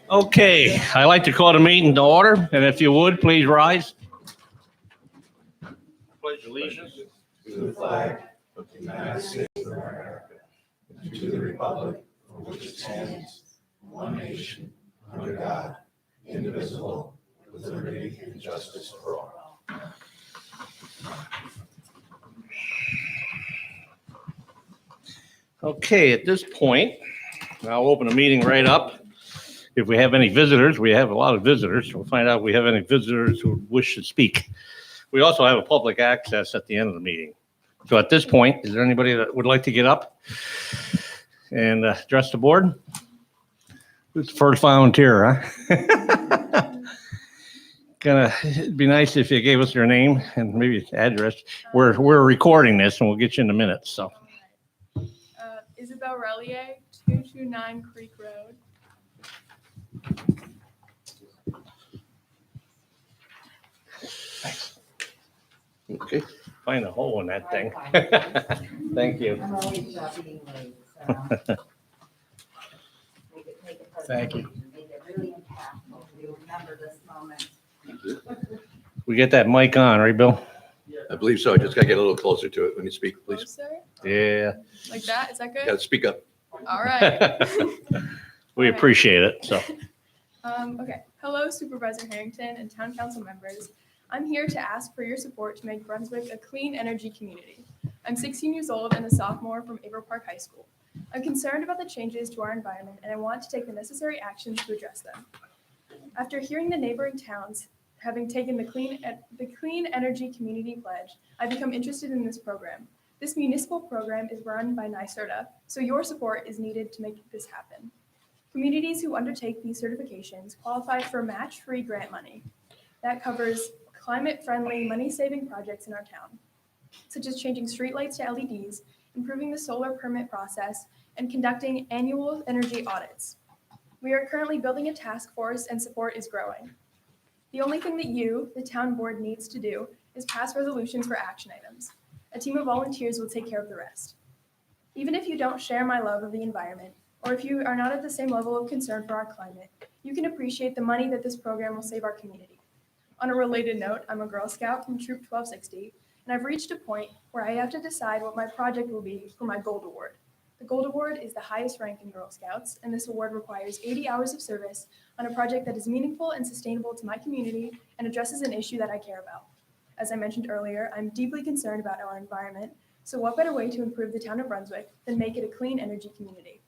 Okay, I'd like to call the meeting to order, and if you would, please rise. Pledge allegiance. To the flag of the United States of America, and to the republic for which it stands, one nation, under God, indivisible, with liberty and justice for all. Okay, at this point, I'll open the meeting right up. If we have any visitors, we have a lot of visitors. We'll find out if we have any visitors who wish to speak. We also have a public access at the end of the meeting. So at this point, is there anybody that would like to get up and address the board? Who's the first volunteer, huh? It'd be nice if you gave us your name and maybe address. We're recording this and we'll get you in a minute, so. Isabel Relier, 229 Creek Road. Okay, find a hole in that thing. Thank you. I'm always being late, so. Make it Thank you. Make it really impactful. We remember this moment. We get that mic on, right, Bill? I believe so. I just gotta get a little closer to it when you speak, please. Closer? Yeah, Like that? Is that good? Gotta speak up. All right. we appreciate it, so. Okay. Hello, Supervisor Harrington and Town Council members. I'm here to ask for your support to make Brunswick a clean energy community. I'm 16 years old and a sophomore from Averill Park High School. I'm concerned about the changes to our environment and I want to take the necessary actions to address them. After hearing the neighboring towns having taken the Clean Energy Community Pledge, I become interested in this program. This municipal program is run by NYSERDA, so your support is needed to make this happen. Communities who undertake these certifications qualify for match-free grant money. That covers climate-friendly, money-saving projects in our town, such as changing streetlights to LEDs, improving the solar permit process, and conducting annual energy audits. We are currently building a task force and support is growing. The only thing that you, the town board, needs to do is pass resolutions for action items. A team of volunteers will take care of the rest. Even if you don't share my love of the environment, or if you are not at the same level of concern for our climate, you can appreciate the money that this program will save our community. On a related note, I'm a Girl Scout from Troop 1260, and I've reached a point where I have to decide what my project will be for my Gold Award. The Gold Award is the highest rank in Girl Scouts, and this award requires 80 hours of service on a project that is meaningful and sustainable to my community and addresses an issue that I care about. As I mentioned earlier, I'm deeply concerned about our environment, so what better way to improve the town of Brunswick than make it a clean energy community?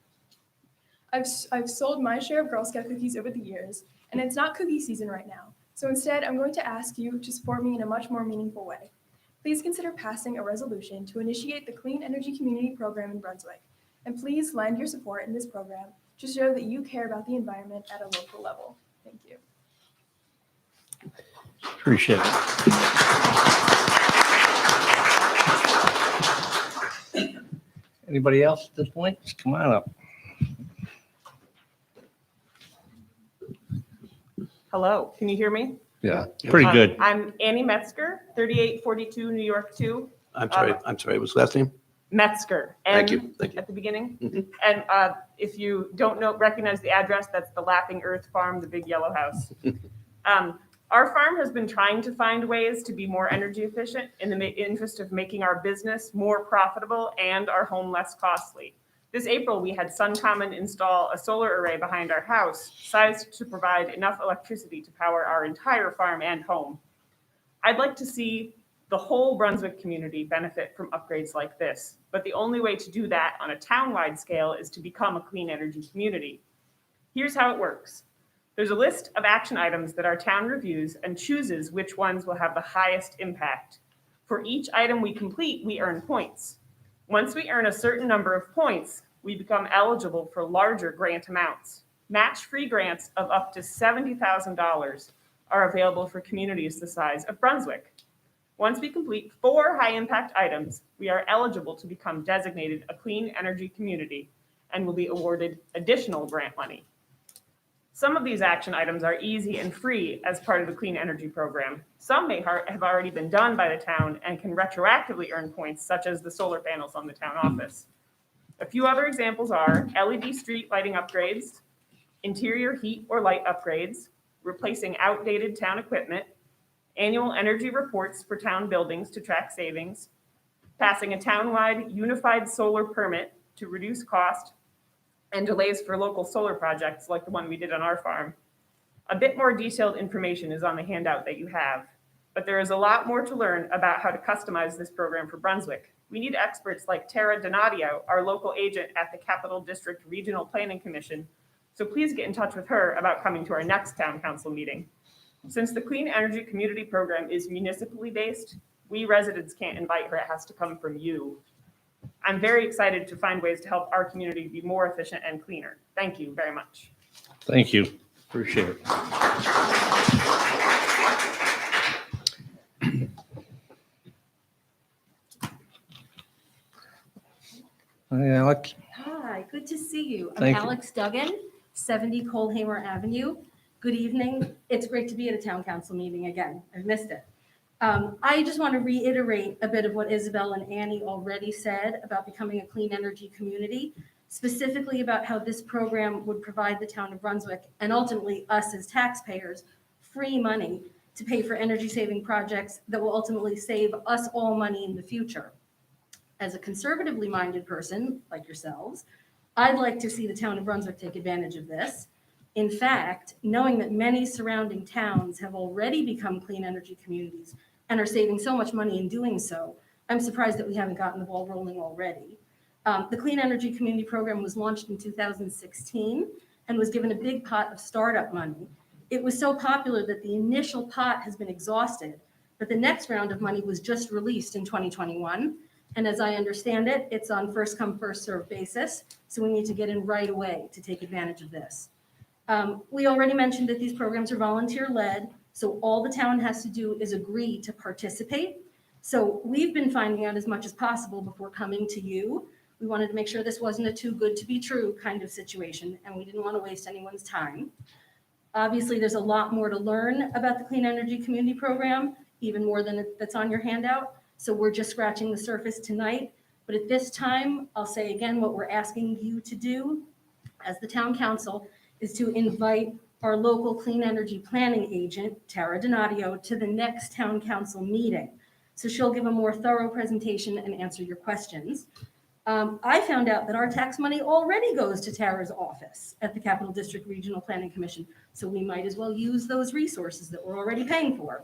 I've sold my share of Girl Scout cookies over the years, and it's not cookie season right now. So instead, I'm going to ask you to support me in a much more meaningful way. Please consider passing a resolution to initiate the Clean Energy Community Program in Brunswick. And please lend your support in this program to show that you care about the environment at a local level. Thank you. Appreciate it. Anybody else at this point? Just come on up. Hello, can you hear me? Yeah, pretty good. I'm Annie Metzger, 3842 New York 2. I'm sorry, what's the last name? Metzger. Thank you. At the beginning. Mhm. And if you don't recognize the address, that's the Laughing Earth Farm, the big yellow house. Our farm has been trying to find ways to be more energy efficient in the interest of making our business more profitable and our home less costly. This April, we had SunCommon install a solar array behind our house, sized to provide enough electricity to power our entire farm and home. I'd like to see the whole Brunswick community benefit from upgrades like this, but the only way to do that on a town-wide scale is to become a clean energy community. Here's how it works. There's a list of action items that our town reviews and chooses which ones will have the highest impact. For each item we complete, we earn points. Once we earn a certain number of points, we become eligible for larger grant amounts. Match-free grants of up to $70,000 are available for communities the size of Brunswick. Once we complete 4 high-impact items, we are eligible to become designated a clean energy community and will be awarded additional grant money. Some of these action items are easy and free as part of the Clean Energy Program. Some may have already been done by the town and can retroactively earn points, such as the solar panels on the town office. A few other examples are LED street lighting upgrades, interior heat or light upgrades, replacing outdated town equipment, annual energy reports for town buildings to track savings, passing a townwide unified solar permit to reduce cost, and delays for local solar projects like the one we did on our farm. A bit more detailed information is on the handout that you have, but there is a lot more to learn about how to customize this program for Brunswick. We need experts like Tara Donadio, our local agent at the Capital District Regional Planning Commission, so please get in touch with her about coming to our next town council meeting. Since the Clean Energy Community Program is municipally based, we residents can't invite her, it has to come from you. I'm very excited to find ways to help our community be more efficient and cleaner. Thank you very much. Thank you. Appreciate it. Hi, Alex. Hi, good to see you. I'm Thank you. Alex Duggan, 70 Colehamer Avenue. Good evening. It's great to be at a town council meeting again. I've missed it. I just want to reiterate a bit of what Isabel and Annie already said about becoming a clean energy community, specifically about how this program would provide the town of Brunswick and ultimately us as taxpayers free money to pay for energy saving projects that will ultimately save us all money in the future. As a conservatively minded person like yourselves, I'd like to see the town of Brunswick take advantage of this. In fact, knowing that many surrounding towns have already become clean energy communities and are saving so much money in doing so, I'm surprised that we haven't gotten the ball rolling already. The Clean Energy Community Program was launched in 2016 and was given a big pot of startup money. It was so popular that the initial pot has been exhausted, but the next round of money was just released in 2021. And as I understand it, it's on first come, first served basis. So we need to get in right away to take advantage of this. We already mentioned that these programs are volunteer led. So all the town has to do is agree to participate. So we've been finding out as much as possible before coming to you. We wanted to make sure this wasn't a too good to be true kind of situation, and we didn't want to waste anyone's time. Obviously, there's a lot more to learn about the Clean Energy Community Program, even more than that's on your handout. So we're just scratching the surface tonight. But at this time, I'll say again, what we're asking you to do as the town council is to invite our local clean energy planning agent, Tara Donadio, to the next town council meeting. So she'll give a more thorough presentation and answer your questions. I found out that our tax money already goes to Tara's office at the Capital District Regional Planning Commission. So we might as well use those resources that we're already paying for.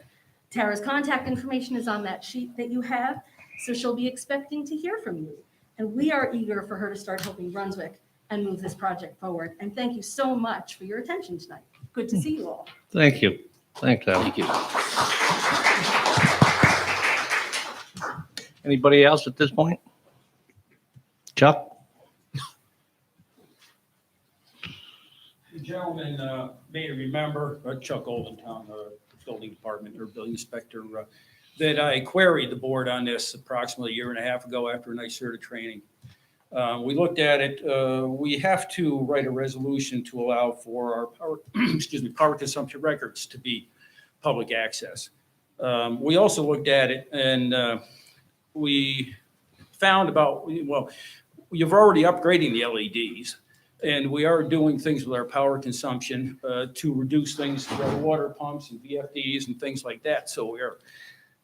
Tara's contact information is on that sheet that you have, so she'll be expecting to hear from you. And we are eager for her to start helping Brunswick and move this project forward. And thank you so much for your attention tonight. Good to see you all. Thank you. Thanks, Alex. Thank you. Anybody else at this point? Chuck? The gentleman may remember, Chuck Oldentown, building department or building inspector, that I queried the board on this approximately a year and a half ago after a nice CERTA training. We looked at it. We have to write a resolution to allow for our power, power consumption records to be public access. We also looked at it and we found about, well, you've already upgrading the LEDs. And we are doing things with our power consumption to reduce things, water pumps and VFDs and things like that. So we are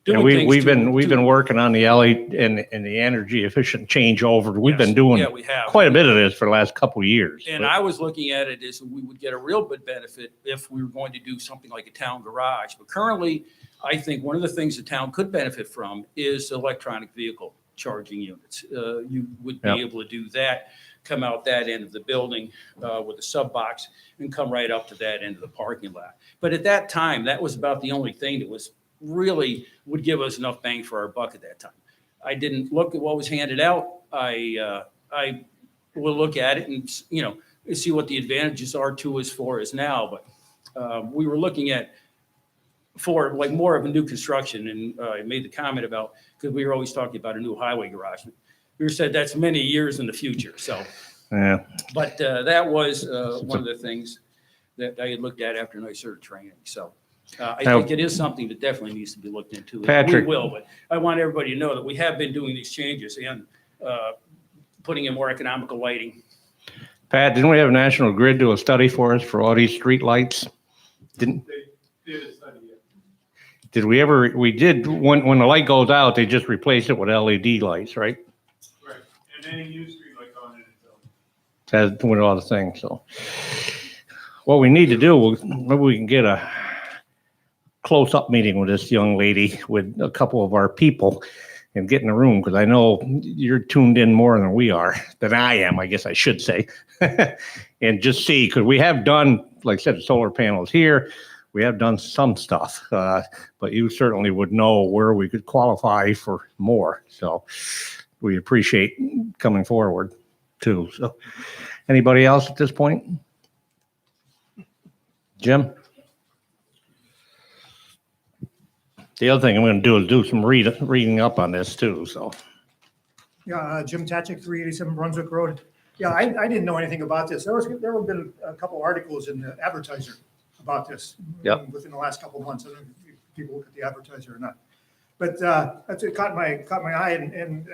Yeah, doing things. we've been working on the LED and the energy efficient changeover. We've been doing Yeah, we have. quite a bit of this for the last couple of years. And but- I was looking at it as we would get a real good benefit if we were going to do something like a town garage. But currently, I think one of the things the town could benefit from is electronic vehicle charging units. You would be Yep. able to do that, come out that end of the building with a sub box and come right up to that end of the parking lot. But at that time, that was about the only thing that was really would give us enough bang for our buck at that time. I didn't look at what was handed out. I will look at it and, you know, see what the advantages are to us for us now. But we were looking at for like more of a new construction. And I made the comment about, because we were always talking about a new highway garage. We said that's many years in the future. So, Yeah, but that was one of the things that I had looked at after NYSERDA training. So I Now- think it is something that definitely needs to be looked into. And Patrick- we will, but I want everybody to know that we have been doing these changes and putting in more economical lighting. Pat, didn't we have National Grid do a study for us for all these street lights? Didn't, They did a study, yeah. did we ever, we did, when the light goes out, they just replace it with LED lights, right? Right, and any new street light on it. That's with all the things, so. What we need to do, maybe we can get a close-up meeting with this young lady, with a couple of our people, and get in the room, because I know you're tuned in more than we are, than I am, I guess I should say. And just see, because we have done, like I said, solar panels here, we have done some stuff, but you certainly would know where we could qualify for more, so we appreciate coming forward too. So, anybody else at this point? Jim? The other thing I'm going to do is do some reading up on this too, so. Yeah, Jim Tatchik, 387 Brunswick Road. Yeah, I didn't know anything about this. There have been a couple articles in the Advertiser about this. Yep. Within the last couple of months. I don't know if people look at the Advertiser or not. But it caught my eye, and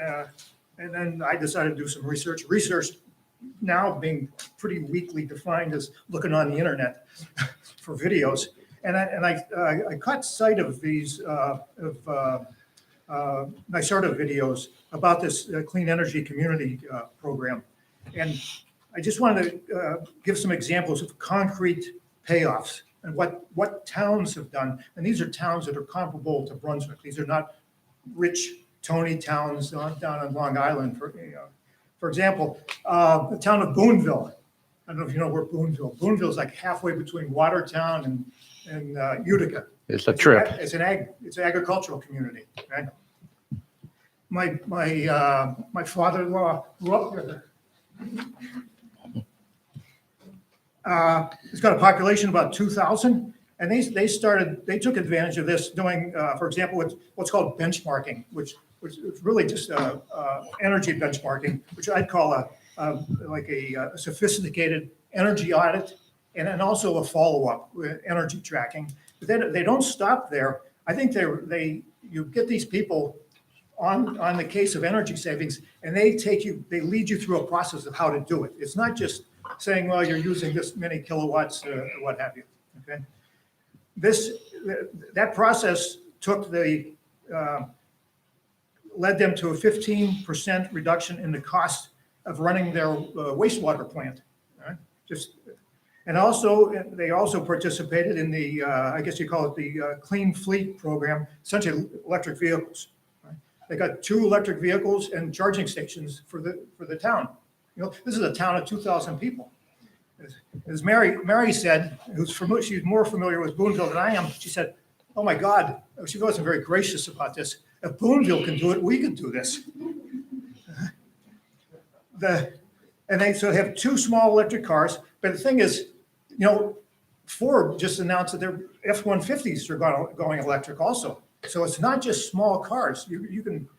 then I decided to do some research. Research now being pretty weakly defined as looking on the internet for videos. And I caught sight of these NYSERDA videos about this clean energy community program. And I just wanted to give some examples of concrete payoffs and what towns have done. And these are towns that are comparable to Brunswick. These are not rich Tony towns down on Long Island. For example, the town of Boonville. I don't know if you know where Boonville. Boonville is like halfway between Watertown and Utica. It's a trip. It's an agricultural community. Right? My father-in-law grew up there. It's got a population of about 2,000, and they took advantage of this doing, for example, what's called benchmarking, which is really just energy benchmarking, which I'd call a sophisticated energy audit, and then also a follow-up with energy tracking. But then they don't stop there. I think you get these people on the case of energy savings, and they lead you through a process of how to do it. It's not just saying, well, you're using this many kilowatts, or what have you. Okay, that process led them to a 15% reduction in the cost of running their wastewater plant. Right? They also participated in the I guess you call it the Clean Fleet program, essentially electric vehicles. Right? They got 2 electric vehicles and charging stations for the town. This is a town of 2,000 people. As Mary said, she's more familiar with Boonville than I am. She said, "Oh my God," she wasn't very gracious about this. If Boonville can do it, we can do this. And they have 2 small electric cars. But the thing is, Ford just announced that their F-150s are going electric also. So it's not just small cars. You can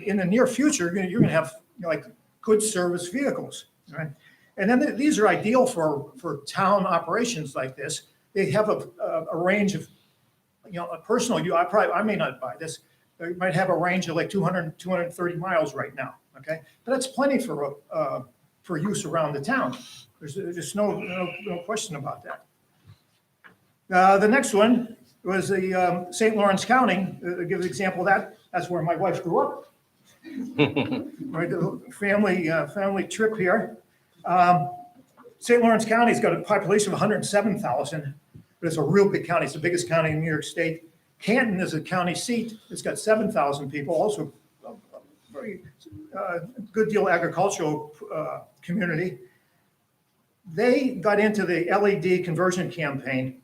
in the near future, you're going to have like good service vehicles, right? And then these are ideal for town operations like this. They have a range of, a personal. I may not buy this. They might have a range of like 200, 230 miles right now. Okay, but that's plenty for use around the town. There's just no question about that. The next one was the St. Lawrence County. To give an example of that's where my wife grew up. Right, the family trip here. St. Lawrence County's got a population of 107,000, but it's a real big county. It's the biggest county in New York State. Canton is a county seat. It's got 7,000 people, also a very good deal agricultural community. They got into the LED conversion campaign.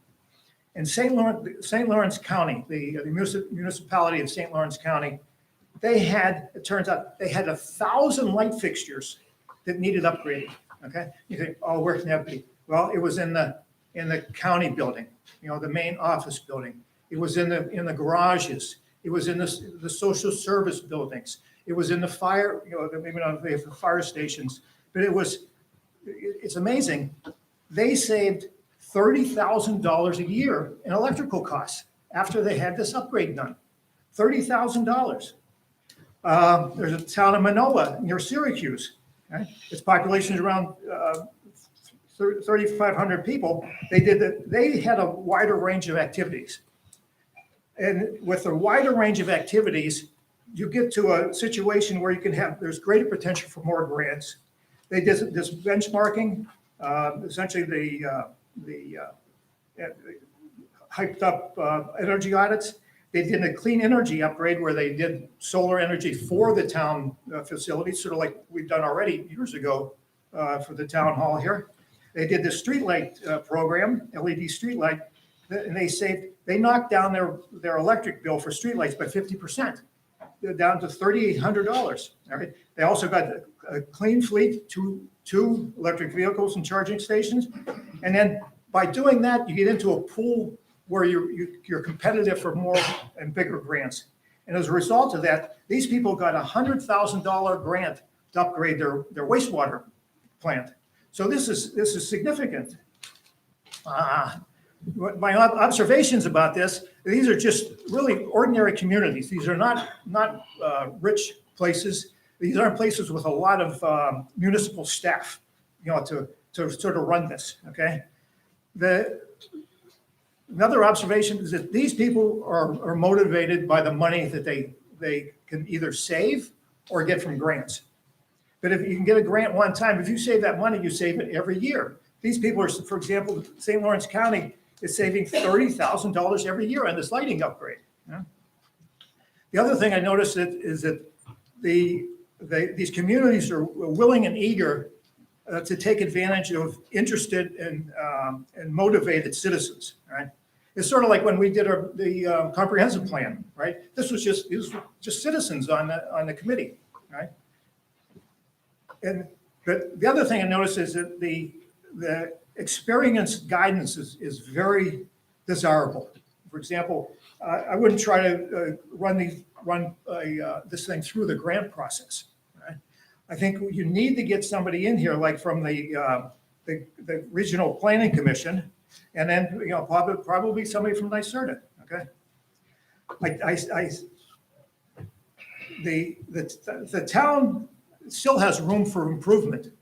In St. Lawrence County, the municipality of St. Lawrence County, it turns out they had 1,000 light fixtures that needed upgrading. Okay, you think, oh, where can that be? Well, it was in the county building, the main office building. It was in the garages. It was in the social service buildings. It was in the fire, maybe not the fire stations, but it's amazing. They saved $30,000 a year in electrical costs after they had this upgrade done. $30,000. There's a town of Manoa near Syracuse. right? Its population is around 3,500 people. They had a wider range of activities. And with a wider range of activities, you get to a situation where there's greater potential for more grants. They did this benchmarking, essentially the hyped up energy audits. They did a clean energy upgrade where they did solar energy for the town facilities, sort of like we've done already years ago for the town hall here. They did the streetlight program, LED streetlight, and they knocked down their electric bill for streetlights by 50%. They're down to $3,800. All right. They also got a clean fleet, two electric vehicles and charging stations. And then by doing that, you get into a pool where you're competitive for more and bigger grants. And as a result of that, these people got a $100,000 grant to upgrade their wastewater plant. So this is significant. My observations about this, these are just really ordinary communities. These are not rich places. These aren't places with a lot of municipal staff, to sort of run this, okay? Another observation is that these people are motivated by the money that they can either save or get from grants. But if you can get a grant one time, if you save that money, you save it every year. These people are, for example, St. Lawrence County is saving $30,000 every year on this lighting upgrade. Yeah. The other thing I noticed is that these communities are willing and eager to take advantage of interested and motivated citizens. Right? It's sort of like when we did the comprehensive plan. Right? This was just citizens on the committee. Right? But the other thing I noticed is that the experienced guidance is very desirable. For example, I wouldn't try to run this thing through the grant process. Right? I think you need to get somebody in here, like from the Regional Planning Commission, and then probably somebody from NYSERDA. Okay, the town still has room for improvement.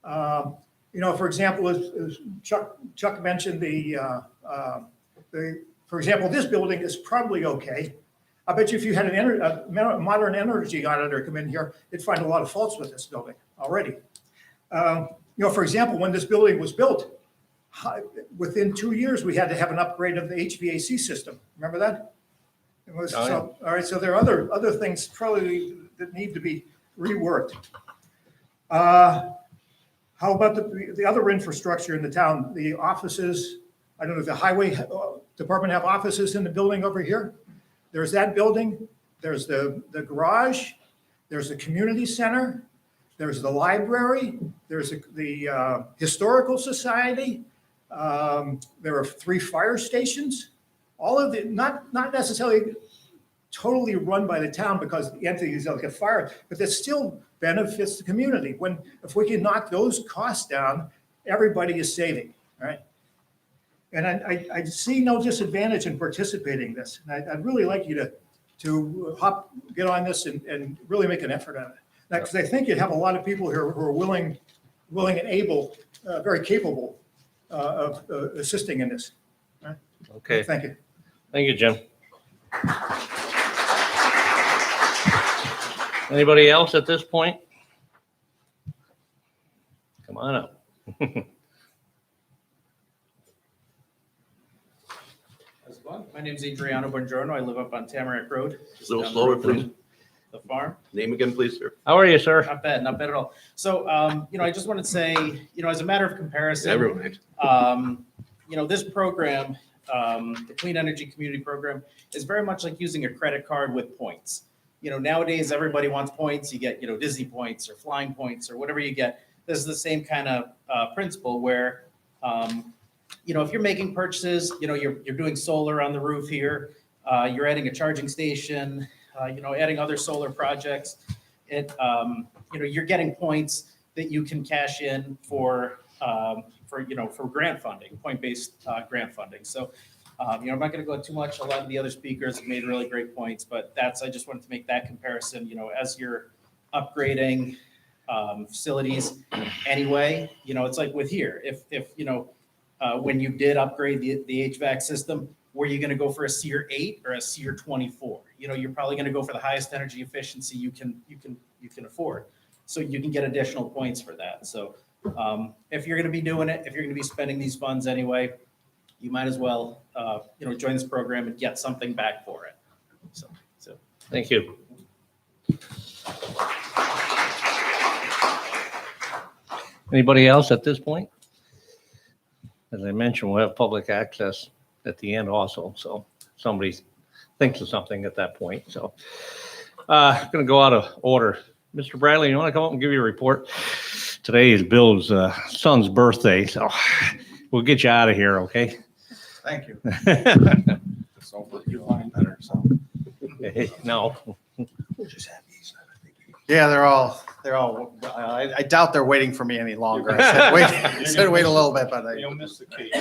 For example, as Chuck mentioned, for example, this building is probably okay. I bet you if you had a modern energy auditor come in here, they'd find a lot of faults with this building already. For example, when this building was built, within 2 years, we had to have an upgrade of the HVAC system. Remember that? All right, so there are other things probably that need to be reworked. How about the other infrastructure in the town? The offices, I don't know if the highway department have offices in the building over here. There's that building. There's the garage. There's the community center. There's the library. There's the historical society. There are 3 fire stations. All of it, not necessarily totally run by the town because the entities don't get fired, but that still benefits the community. If we can knock those costs down, everybody is saving, right? And I see no disadvantage in participating in this. And I'd really like you to get on this and really make an effort on it. Because I think you have a lot of people here who are willing and able, very capable of assisting in this. Right? Okay. Thank you. Thank you, Jim. Anybody else at this point? Come on up. How's it going? My name's Adriano Bongiorno. I live up on Tamarack Road. A little slower, please. The farm. Name again, please, sir. How are you, sir? Not bad at all. So, I just wanted to say, as a matter of comparison, Never mind. This program, the Clean Energy Community Program, is very much like using a credit card with points. Nowadays, everybody wants points. You get, Disney points or flying points or whatever you get. This is the same kind of principle where, if you're making purchases, you're doing solar on the roof here, you're adding a charging station, adding other solar projects, you're getting points that you can cash in for grant funding, point-based grant funding. So, I'm not going to go too much. A lot of the other speakers have made really great points, but I just wanted to make that comparison, as you're upgrading facilities anyway. You know, it's like with here, if when you did upgrade the HVAC system, were you going to go for a SEER 8 or a SEER 24? You know, you're probably going to go for the highest energy efficiency you can afford. So you can get additional points for that. So if you're going to be doing it, if you're going to be spending these funds anyway, you might as well, join this program and get something back for it. So. Thank you. Anybody else at this point? As I mentioned, we'll have public access at the end also, so somebody thinks of something at that point, so. Gonna go out of order. Mr. Bradley, you wanna come up and give your report? Today is Bill's son's birthday, so we'll get you out of here, okay? Thank you. So you're fine better, so. No, Yeah, they're all, I doubt they're waiting for me any longer. I said wait a little bit, but You'll miss the cake.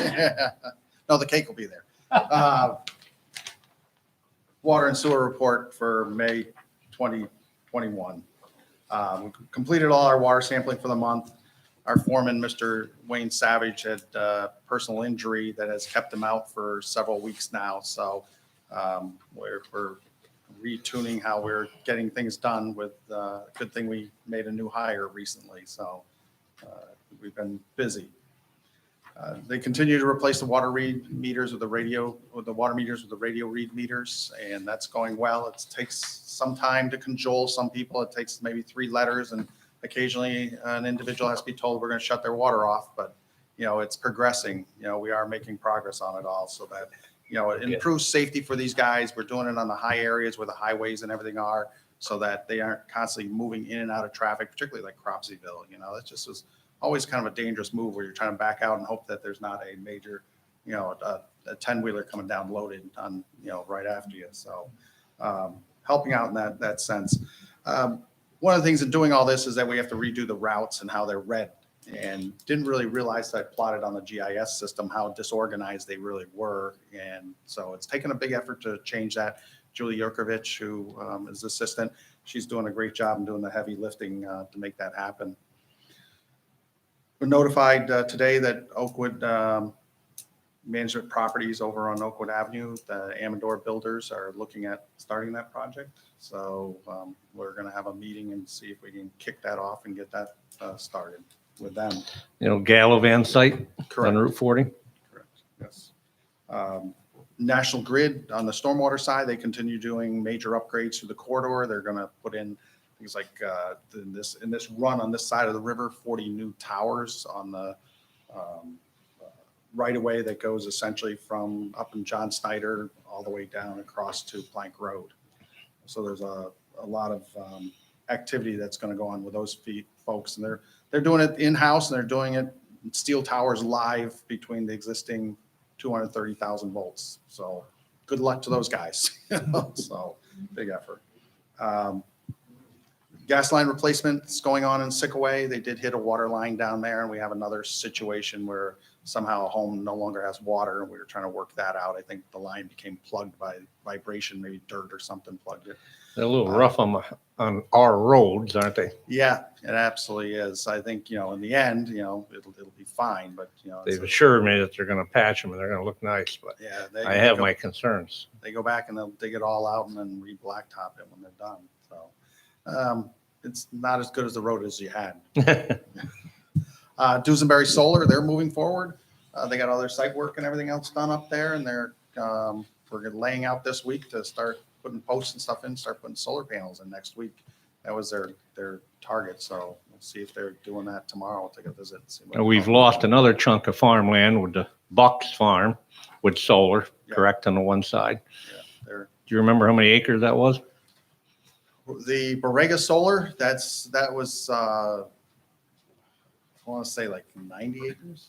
no, the cake will be there. Water and sewer report for May 2021. We completed all our water sampling for the month. Our foreman, Mr. Wayne Savage, had personal injury that has kept him out for several weeks now. So we're retuning how we're getting things done with, good thing we made a new hire recently. So we've been busy. They continue to replace the water read meters with the water meters with the radio read meters, and that's going well. It takes some time to cajole some people. It takes maybe 3 letters, and occasionally an individual has to be told we're going to shut their water off, but it's progressing. We are making progress on it all so that, it improves safety for these guys. We're doing it on the high areas where the highways and everything are, so that they aren't constantly moving in and out of traffic, particularly like Cropseyville. That just was always kind of a dangerous move where you're trying to back out and hope that there's not a major, a 10-wheeler coming down loaded on, right after you. So helping out in that sense. One of the things in doing all this is that we have to redo the routes and how they're read, and didn't really realize that I plotted on the GIS system how disorganized they really were. And so it's taken a big effort to change that. Julie Yurkovich, who is assistant, she's doing a great job and doing the heavy lifting to make that happen. We're notified today that Oakwood Management Properties over on Oakwood Avenue, the Amador Builders are looking at starting that project. So we're going to have a meeting and see if we can kick that off and get that started with them. Gallivant site Correct. on Route 40. Correct. Yes. National Grid on the stormwater side, they continue doing major upgrades to the corridor. They're going to put in things like in this run on this side of the river, 40 new towers on the right of way that goes essentially from up in John Snyder all the way down across to Plank Road. So there's a lot of activity that's going to go on with those folks, and they're doing it in-house, and they're doing it steel towers live between the existing 230,000 volts. So good luck to those guys. So big effort. Gas line replacements going on in Sickaway. They did hit a water line down there, and we have another situation where somehow a home no longer has water, and we were trying to work that out. I think the line became plugged by vibration, maybe dirt or something plugged it. They're a little rough on our roads, aren't they? Yeah, it absolutely is. I think, in the end, it'll be fine, but, They've assured me that they're going to patch them and they're going to look nice, but yeah, I have my concerns. they go back and they'll dig it all out and then re-blacktop it when they're done. So it's not as good as the road as you had. Duesenberry Solar, they're moving forward. They got all their site work and everything else done up there, and we're laying out this week to start putting posts and stuff in, start putting solar panels in next week. That was their target. So we'll see if they're doing that tomorrow. We'll take a visit. And see what We've lost another chunk of farmland with the Bucks Farm with solar, Yeah. correct, on the one side. Yeah, they're Do you remember how many acres that was? the Borrega Solar. That was I want to say like 90 acres.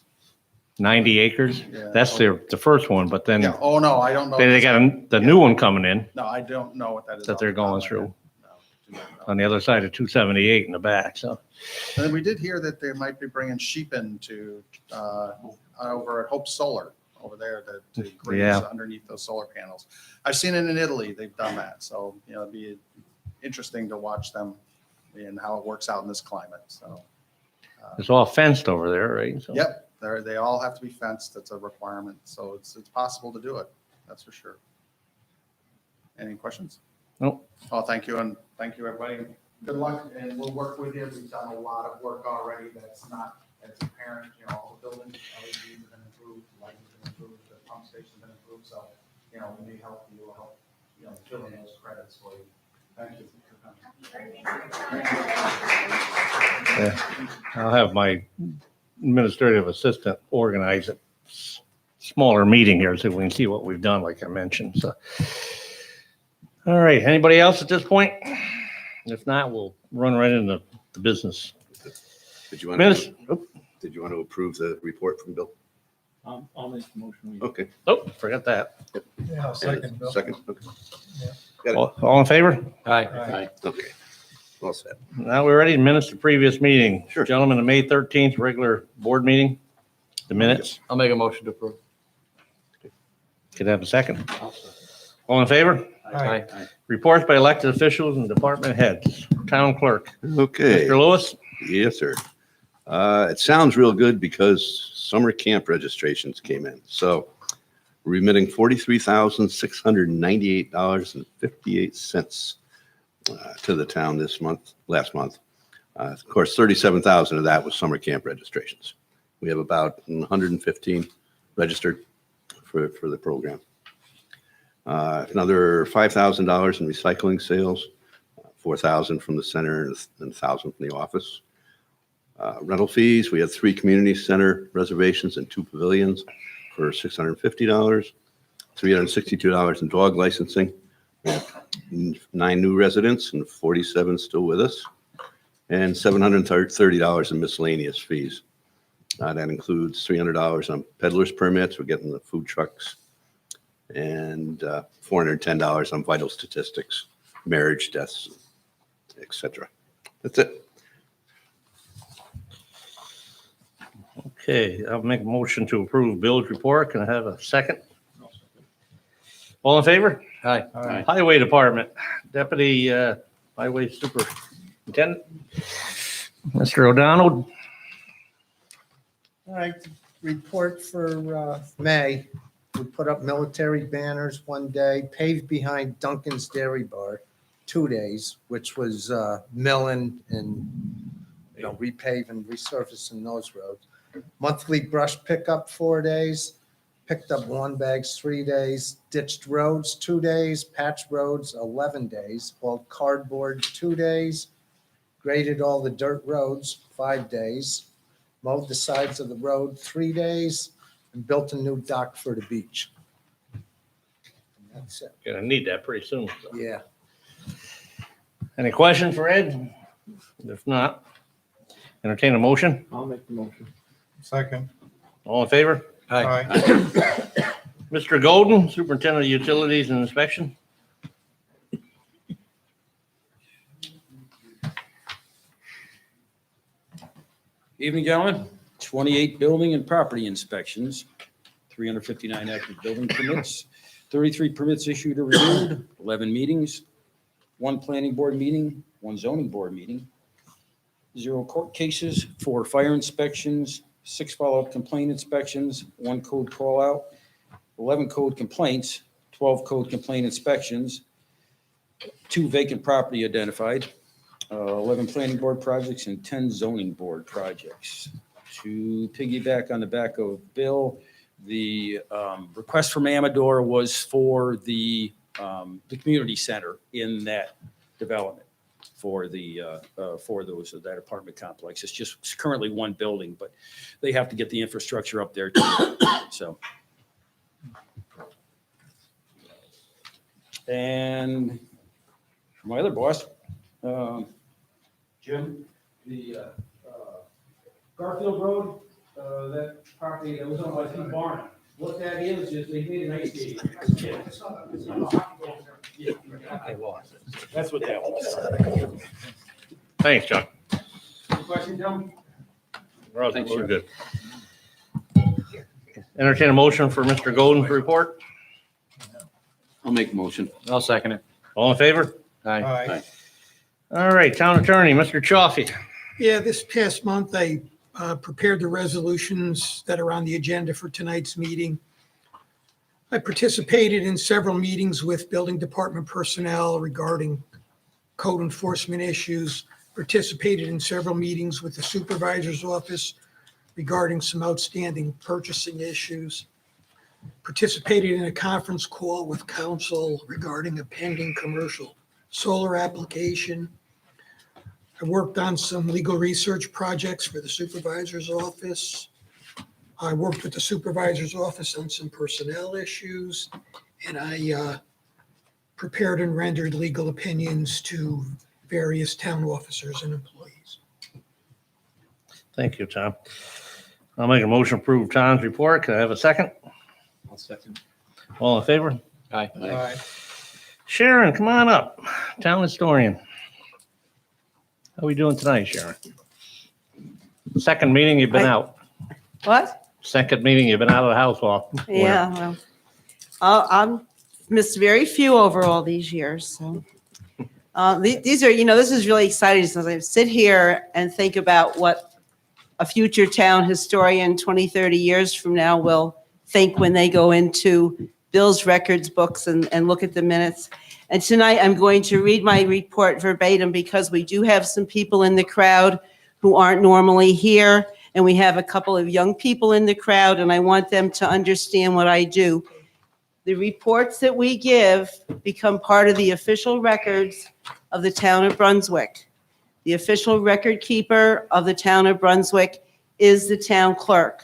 90 acres? Yeah. That's the first one, but then Yeah. Oh no, I don't know. they got the new one coming in No, I don't know what that is. that they're going through No, do not know. on the other side of 278 in the back, so. And then we did hear that they might be bringing sheep into over at Hope Solar over there to graze Yeah. underneath those solar panels. I've seen it in Italy. They've done that. So, it'd be interesting to watch them and how it works out in this climate. So, It's all fenced over there, right? So- yep, they all have to be fenced. That's a requirement. So it's possible to do it. That's for sure. Any questions? Nope. Oh, thank you. And thank you, everybody. Good luck, and we'll work with you. We've done a lot of work already that's not as apparent, you know, all the buildings, LEDs have been improved, lighting has been improved, the pump station's been improved, so, you know, we may help you, we'll help, you know, fill in those credits for you. Thank you for coming. I'll have my administrative assistant organize a smaller meeting here so we can see what we've done, like I mentioned. So, all right, anybody else at this point? If not, we'll run right into the business. Did you want Minutes. to, did you want to approve the report from Bill? I'll make the motion. Okay. Oh, forgot that. Yeah, second, Bill. Second, okay. Got it. All in favor? Aye. Okay. Well said. Now we're ready. Minutes to previous meeting. Sure. Gentlemen, the May 13th regular board meeting, the minutes. I'll make a motion to approve. Could I have a second? All in favor? Aye. Reports by elected officials and department heads. Town clerk. Okay. Mr. Lewis? Yes, sir. It sounds real good because summer camp registrations came in. So we're remitting $43,698.58 to the town last month. Of course, 37,000 of that was summer camp registrations. We have about 115 registered for the program. Another $5,000 in recycling sales, 4,000 from the center and 1,000 from the office. Rental fees, we had 3 community center reservations and 2 pavilions for $650, $362 in dog licensing. We have 9 new residents and 47 still with us, and $730 in miscellaneous fees. That includes $300 on peddlers permits. We're getting the food trucks, and $410 on vital statistics, marriage, deaths, etc. That's it. Okay, I'll make a motion to approve Bill's report. Can I have a second? All in favor? Aye. Highway Department, Deputy Highway Superintendent, Mr. O'Donnell. All right, report for May. We put up military banners one day, paved behind Duncan's Dairy Bar 2 days, which was milling and, you know, repave and resurfacing those roads. Monthly brush pickup 4 days, picked up lawn bags 3 days, ditched roads 2 days, patched roads 11 days, hauled cardboard 2 days, graded all the dirt roads 5 days, mowed the sides of the road 3 days, and built a new dock for the beach. And that's it. Gonna need that pretty soon. Yeah. Any questions for Ed? If not, entertain a motion. I'll make the motion. Second. All in favor? Aye. Mr. Golden, Superintendent of Utilities and Inspection. Evening, gentlemen. 28 building and property inspections, 359 active building permits, 33 permits issued or renewed, 11 meetings, 1 planning board meeting, 1 zoning board meeting, 0 court cases, 4 fire inspections, 6 follow-up complaint inspections, 1 code call-out, 11 code complaints, 12 code complaint inspections, 2 vacant property identified, 11 planning board projects, and 10 zoning board projects. To piggyback on the back of Bill, the request from Amador was for the community center in that development for that apartment complex. It's just currently 1 building, but they have to get the infrastructure up there too. So. And for my other boss, Jim, the Garfield Road, that property that was owned by Steve Barnum. What that is they made an ice skating. That's what that was. Thanks, John. Any questions, gentlemen? We're good. Entertain a motion for Mr. Golden to report. I'll make a motion. I'll second it. All in favor? Aye. All right, town attorney, Mr. Chaffee. Yeah, this past month, I prepared the resolutions that are on the agenda for tonight's meeting. I participated in several meetings with building department personnel regarding code enforcement issues, participated in several meetings with the supervisor's office regarding some outstanding purchasing issues, participated in a conference call with council regarding a pending commercial solar application. I worked on some legal research projects for the supervisor's office. I worked with the supervisor's office on some personnel issues, and I prepared and rendered legal opinions to various town officers and employees. Thank you, Tom. I'll make a motion to approve Tom's report. Can I have a second? I'll second. All in favor? Aye. Sharon, come on up. Town historian. How are we doing tonight, Sharon? Second meeting you've been out. What? Second meeting you've been out of the house off. Yeah, well, I've missed very few over all these years, so. These are, this is really exciting, since I sit here and think about what a future town historian 20, 30 years from now will think when they go into Bill's records books and look at the minutes. And tonight I'm going to read my report verbatim because we do have some people in the crowd who aren't normally here. And we have a couple of young people in the crowd, and I want them to understand what I do. The reports that we give become part of the official records of the town of Brunswick. The official record keeper of the town of Brunswick is the town clerk.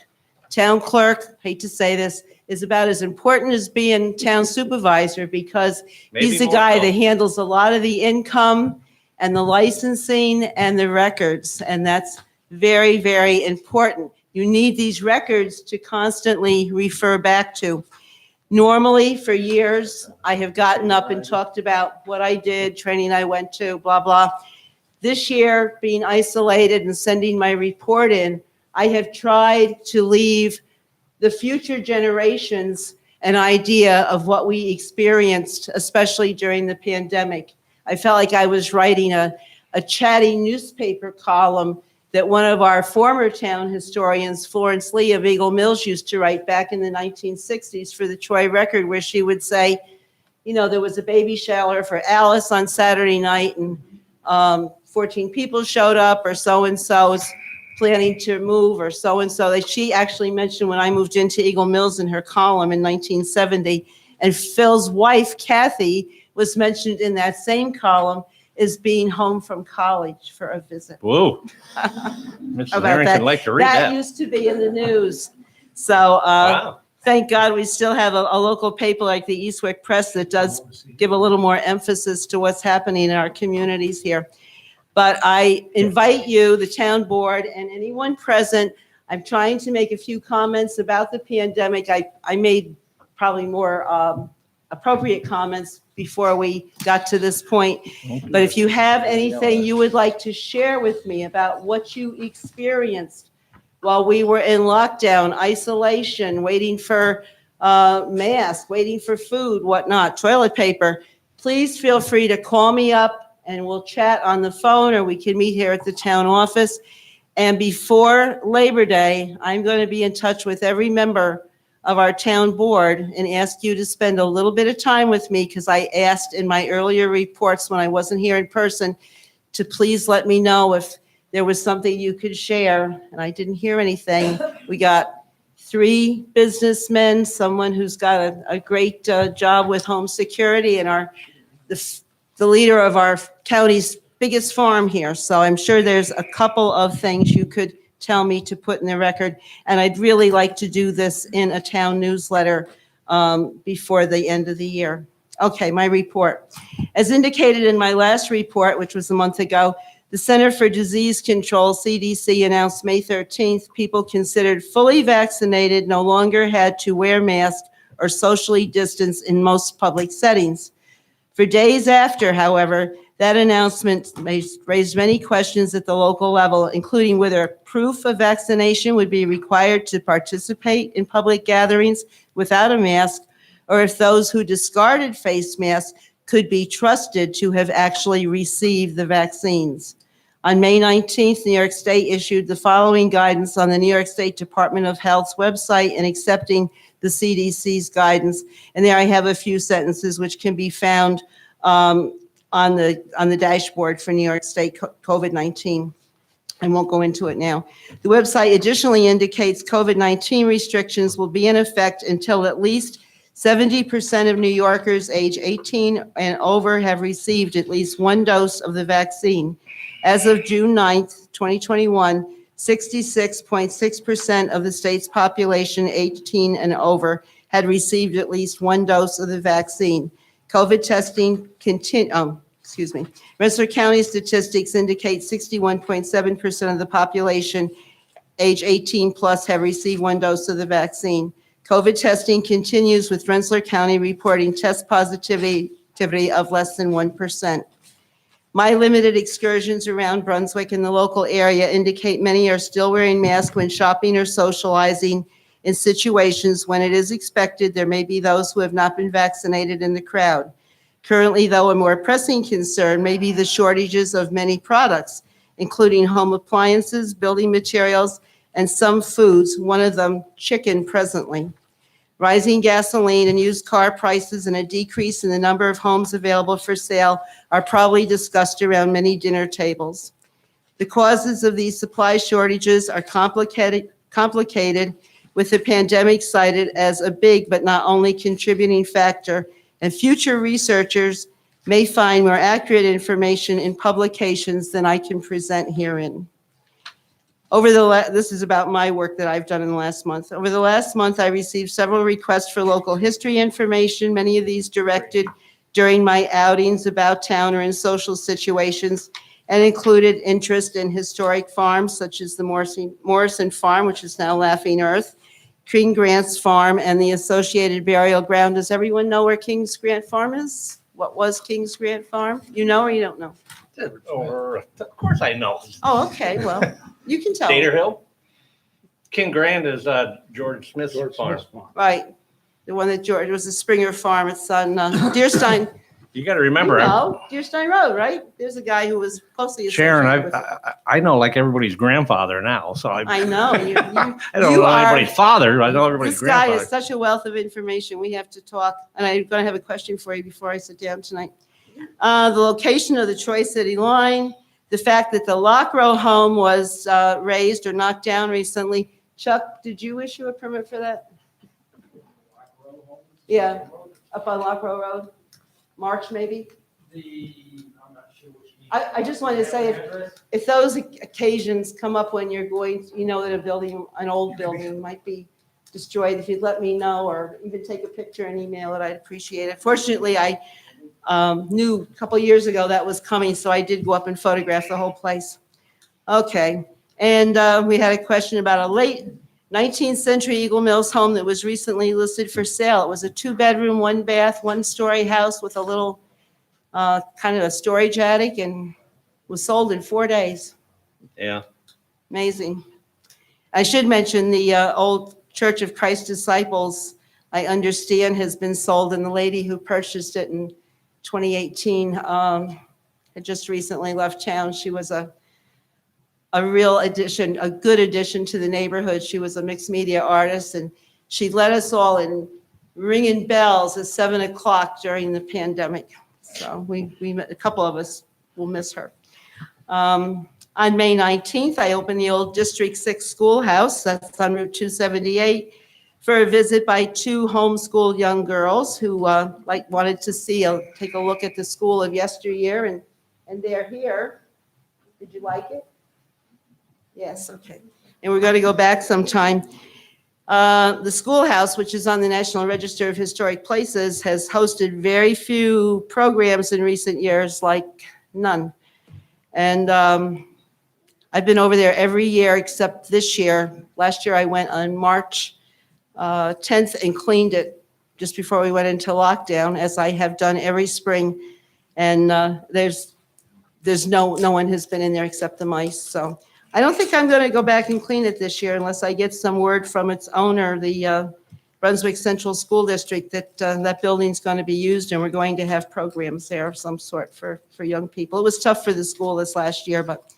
Town clerk, hate to say this, is about as important as being town supervisor, because he's the guy that handles a lot of the income and the licensing and the records, and that's very, very important. You need these records to constantly refer back to. Normally, for years, I have gotten up and talked about what I did, training I went to, blah, blah. This year, being isolated and sending my report in, I have tried to leave the future generations an idea of what we experienced, especially during the pandemic. I felt like I was writing a chatty newspaper column that one of our former town historians, Florence Lee of Eagle Mills, used to write back in the 1960s for the Troy Record, where she would say, there was a baby shower for Alice on Saturday night, and 14 people showed up, or so-and-so's planning to move, or so-and-so. She actually mentioned when I moved into Eagle Mills in her column in 1970, and Phil's wife, Kathy, was mentioned in that same column as being home from college for a visit. Whoa. Mrs. About Harrington that. like to read That that. used to be in the news. So Wow. thank God we still have a local paper like the Eastwick Press that does give a little more emphasis to what's happening in our communities here. But I invite you, the town board, and anyone present, I'm trying to make a few comments about the pandemic. I made probably more appropriate comments before we got to this point. But if you have anything you would like to share with me about what you experienced while we were in lockdown, isolation, waiting for masks, waiting for food, whatnot, toilet paper, please feel free to call me up and we'll chat on the phone, or we can meet here at the town office. And before Labor Day, I'm going to be in touch with every member of our town board and ask you to spend a little bit of time with me, because I asked in my earlier reports when I wasn't here in person to please let me know if there was something you could share, and I didn't hear anything. We got 3 businessmen, someone who's got a great job with home security, and the leader of our county's biggest farm here. So I'm sure there's a couple of things you could tell me to put in the record. And I'd really like to do this in a town newsletter before the end of the year. Okay, my report. As indicated in my last report, which was a month ago, the Center for Disease Control, CDC, announced May 13th, people considered fully vaccinated no longer had to wear masks or socially distance in most public settings. For days after, however, that announcement raised many questions at the local level, including whether proof of vaccination would be required to participate in public gatherings without a mask, or if those who discarded face masks could be trusted to have actually received the vaccines. On May 19th, New York State issued the following guidance on the New York State Department of Health's website and accepting the CDC's guidance. And there I have a few sentences which can be found on the dashboard for New York State COVID-19. I won't go into it now. The website additionally indicates COVID-19 restrictions will be in effect until at least 70% of New Yorkers age 18 and over have received at least one dose of the vaccine. As of June 9th, 2021, 66.6% of the state's population 18 and over had received at least one dose of the vaccine. COVID testing Rensselaer County statistics indicate 61.7% of the population age 18 plus have received one dose of the vaccine. COVID testing continues with Rensselaer County reporting test positivity of less than 1%. My limited excursions around Brunswick and the local area indicate many are still wearing masks when shopping or socializing in situations when it is expected there may be those who have not been vaccinated in the crowd. Currently, though, a more pressing concern may be the shortages of many products, including home appliances, building materials, and some foods, one of them chicken presently. Rising gasoline and used car prices and a decrease in the number of homes available for sale are probably discussed around many dinner tables. The causes of these supply shortages are complicated with the pandemic cited as a big but not only contributing factor, and future researchers may find more accurate information in publications than I can present herein. This is about my work that I've done in the last month. Over the last month, I received several requests for local history information, many of these directed during my outings about town or in social situations, and included interest in historic farms such as the Morrison Farm, which is now Laughing Earth, King Grant's Farm, and the associated burial ground. Does everyone know where King's Grant Farm is? What was King's Grant Farm? You know or you don't know? Of course I know. Oh, okay, well, you can tell. Stater Hill. King Grand is George Smith's farm. Right, the one that George, was the Springer Farm. It's on Deerstein. You got to remember, Deerstein Road, right? There's a guy who was closely Sharon, associated with I know like everybody's grandfather now, so I know. I don't know anybody's father. I know everybody's This guy grandfather. is such a wealth of information. We have to talk, and I'm going to have a question for you before I sit down tonight. The location of the Troy City line, the fact that the Lockrow home was raised or knocked down recently. Chuck, did you issue a permit for that? Yeah, up on Lockrow Road, March maybe? I'm not sure what you mean. I just wanted to say, if those occasions come up when you're going, you know that a building, an old building might be destroyed, if you'd let me know or even take a picture and email it, I'd appreciate it. Fortunately, I knew a couple years ago that was coming, so I did go up and photograph the whole place. Okay, and we had a question about a late 19th century Eagle Mills home that was recently listed for sale. It was a 2-bedroom, 1-bath, 1-story house with a little kind of a storage attic, and was sold in 4 days. Yeah. Amazing. I should mention the old Church of Christ Disciples, I understand, has been sold, and the lady who purchased it in 2018 had just recently left town. She was a real addition, a good addition to the neighborhood. She was a mixed media artist, and she led us all in ringing bells at 7 o'clock during the pandemic. So we a couple of us will miss her. On May 19th, I opened the old District 6 schoolhouse, that's on Route 278, for a visit by 2 homeschooled young girls who wanted to take a look at the school of yesteryear, and they're here. Did you like it? Yes, okay. And we're going to go back sometime. The schoolhouse, which is on the National Register of Historic Places, has hosted very few programs in recent years, like none. And I've been over there every year except this year. Last year I went on March 10th and cleaned it just before we went into lockdown, as I have done every spring. And there's no one has been in there except the mice. So I don't think I'm going to go back and clean it this year unless I get some word from its owner, the Brunswick Central School District that that building's going to be used, and we're going to have programs there of some sort for young people. It was tough for the school this last year, but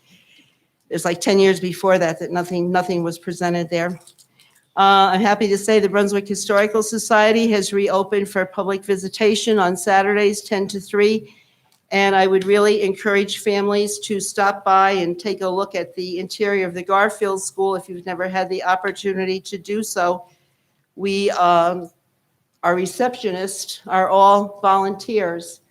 it's like 10 years before that nothing was presented there. I'm happy to say the Brunswick Historical Society has reopened for public visitation on Saturdays, 10 to 3. And I would really encourage families to stop by and take a look at the interior of the Garfield School if you've never had the opportunity to do so. We, our receptionists are all volunteers.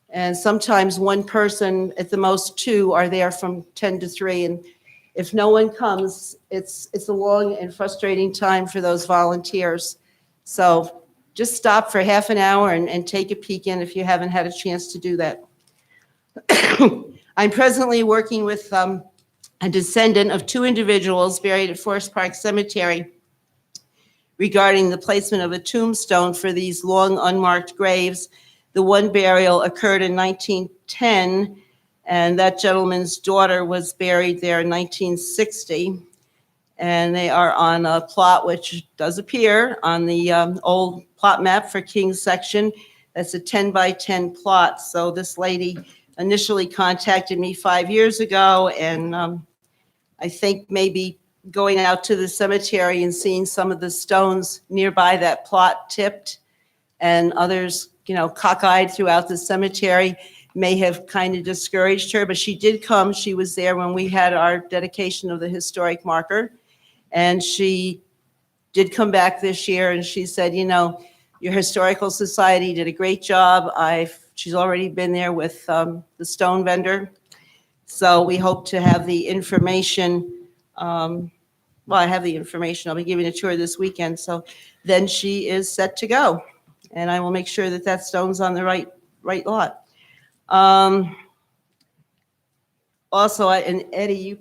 And sometimes one person, at the most two, are there from 10 to 3. And if no one comes, it's a long and frustrating time for those volunteers. So just stop for half an hour and take a peek in if you haven't had a chance to do that. I'm presently working with a descendant of 2 individuals buried at Forest Park Cemetery regarding the placement of a tombstone for these long unmarked graves. The one burial occurred in 1910, and that gentleman's daughter was buried there in 1960. And they are on a plot which does appear on the old plot map for King's Section. That's a 10 by 10 plot. So this lady initially contacted me 5 years ago, and I think maybe going out to the cemetery and seeing some of the stones nearby that plot tipped, and others, cockeyed throughout the cemetery, may have kind of discouraged her, but she did come. She was there when we had our dedication of the historic marker, and she did come back this year, and she said, your historical society did a great job. She's already been there with the stone vendor. So we hope to have the information. I have the information. I'll be giving a tour this weekend. So then she is set to go. And I will make sure that that stone's on the right lot. Also, and Eddie, you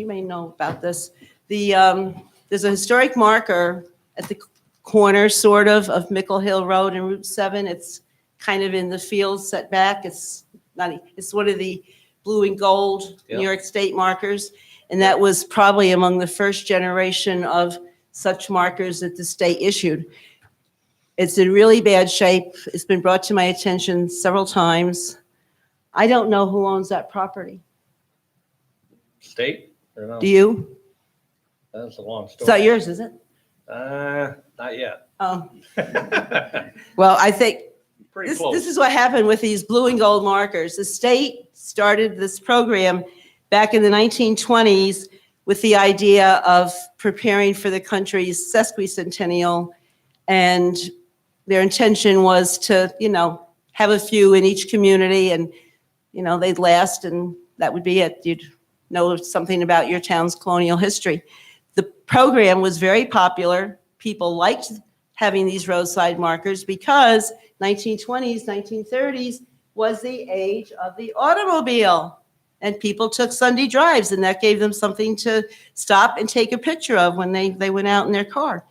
may know about this. There's a historic marker at the corner, sort of Mickle Hill Road and Route 7. It's kind of in the field set back. It's one of the blue and gold New York State markers. And that was probably among the first generation of such markers that the state issued. It's in really bad shape. It's been brought to my attention several times. I don't know who owns that property. State? Or no? Do you? That's a long story. It's not yours, is it? Not yet. Oh. Well, I think Pretty close. this is what happened with these blue and gold markers. The state started this program back in the 1920s with the idea of preparing for the country's sesquicentennial. And their intention was to, have a few in each community, and, they'd last, and that would be it. You'd know something about your town's colonial history. The program was very popular. People liked having these roadside markers because 1920s, 1930s was the age of the automobile. And people took Sunday drives, and that gave them something to stop and take a picture of when they went out in their car.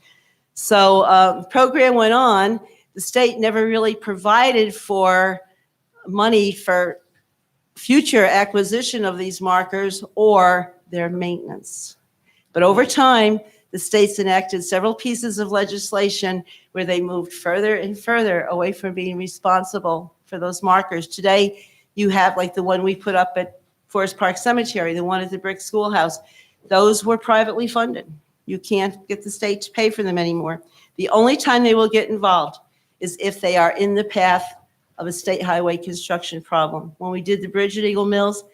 So the program went on. The state never really provided for money for future acquisition of these markers or their maintenance. But over time, the states enacted several pieces of legislation where they moved further and further away from being responsible for those markers. Today, you have like the one we put up at Forest Park Cemetery, the one at the Brick Schoolhouse. Those were privately funded. You can't get the state to pay for them anymore. The only time they will get involved is if they are in the path of a state highway construction problem. When we did the bridge at Eagle Mills,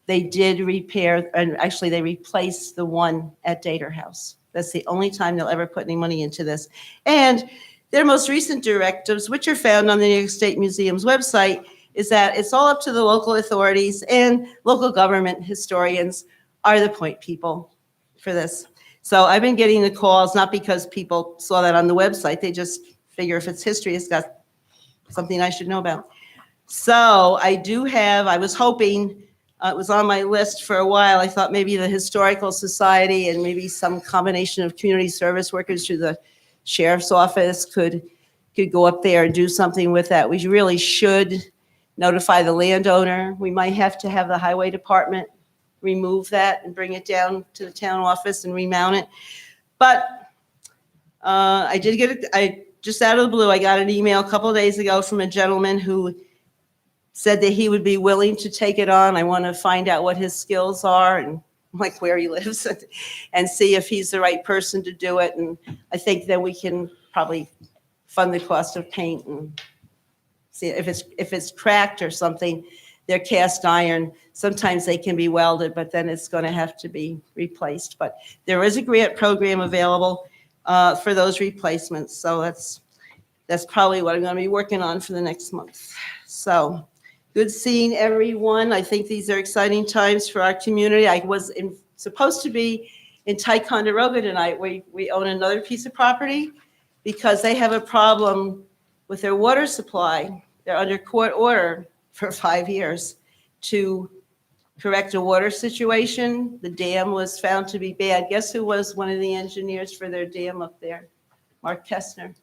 they did repair, and actually they replaced the one at Dater House. That's the only time they'll ever put any money into this. And their most recent directives, which are found on the New York State Museum's website, is that it's all up to the local authorities, and local government historians are the point people for this. So I've been getting the calls, not because people saw that on the website. They just figure if it's history, it's got something I should know about. So I was hoping, it was on my list for a while. I thought maybe the Historical Society and maybe some combination of community service workers through the sheriff's office could go up there and do something with that. We really should notify the landowner. We might have to have the highway department remove that and bring it down to the town office and remount it. But I did get just out of the blue, I got an email a couple of days ago from a gentleman who said that he would be willing to take it on. I want to find out what his skills are and like where he lives and see if he's the right person to do it. And I think that we can probably fund the cost of paint and see if it's cracked or something. They're cast iron. Sometimes they can be welded, but then it's going to have to be replaced. But there is a grant program available for those replacements. So that's probably what I'm going to be working on for the next month. So good seeing everyone. I think these are exciting times for our community. I was supposed to be in Ticonderoga tonight. We own another piece of property because they have a problem with their water supply. They're under court order for 5 years to correct a water situation. The dam was found to be bad. Guess who was one of the engineers for their dam up there? Mark Kestner.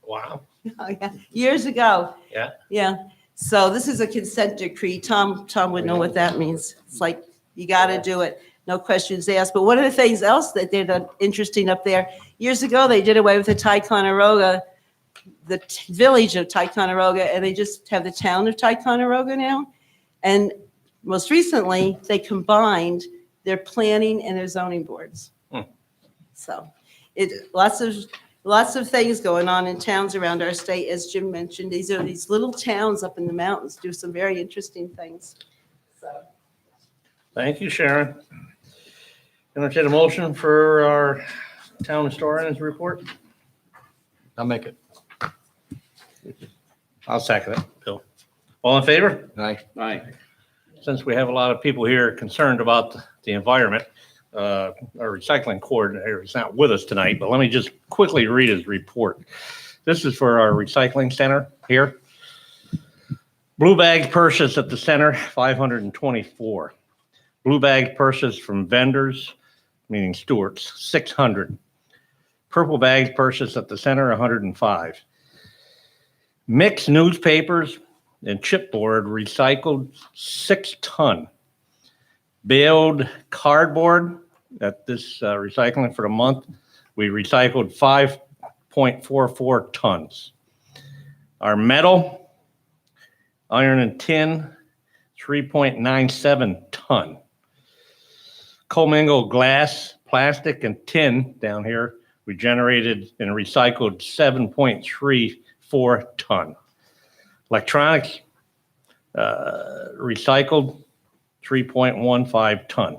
Wow. Oh, yeah. Years ago. Yeah. Yeah. So this is a consent decree. Tom would know what that means. It's like, you got to do it. No questions asked. But one of the things else that did interesting up there, years ago, they did away with the Ticonderoga, the village of Ticonderoga, and they just have the town of Ticonderoga now. And most recently, they combined their planning and their zoning boards. So lots of things going on in towns around our state, as Jim mentioned. These are these little towns up in the mountains do some very interesting things. So Thank you, Sharon. Entertain a motion for our town historian's report. I'll make it. I'll second it, Bill. All in favor? Aye. Aye. Since we have a lot of people here concerned about the environment, our recycling coordinator is not with us tonight, but let me just quickly read his report. This is for our recycling center here. Blue bag purchase at the center, 524. Blue bag purchase from vendors, meaning stewards, 600. Purple bags purchased at the center, 105. Mixed newspapers and chipboard recycled 6 ton. Baled cardboard at this recycling for the month, we recycled 5.44 tons. Our metal, iron and tin, 3.97 ton. Commingled glass, plastic, and tin down here, we generated and recycled 7.34 ton. Electronics, recycled 3.15 ton.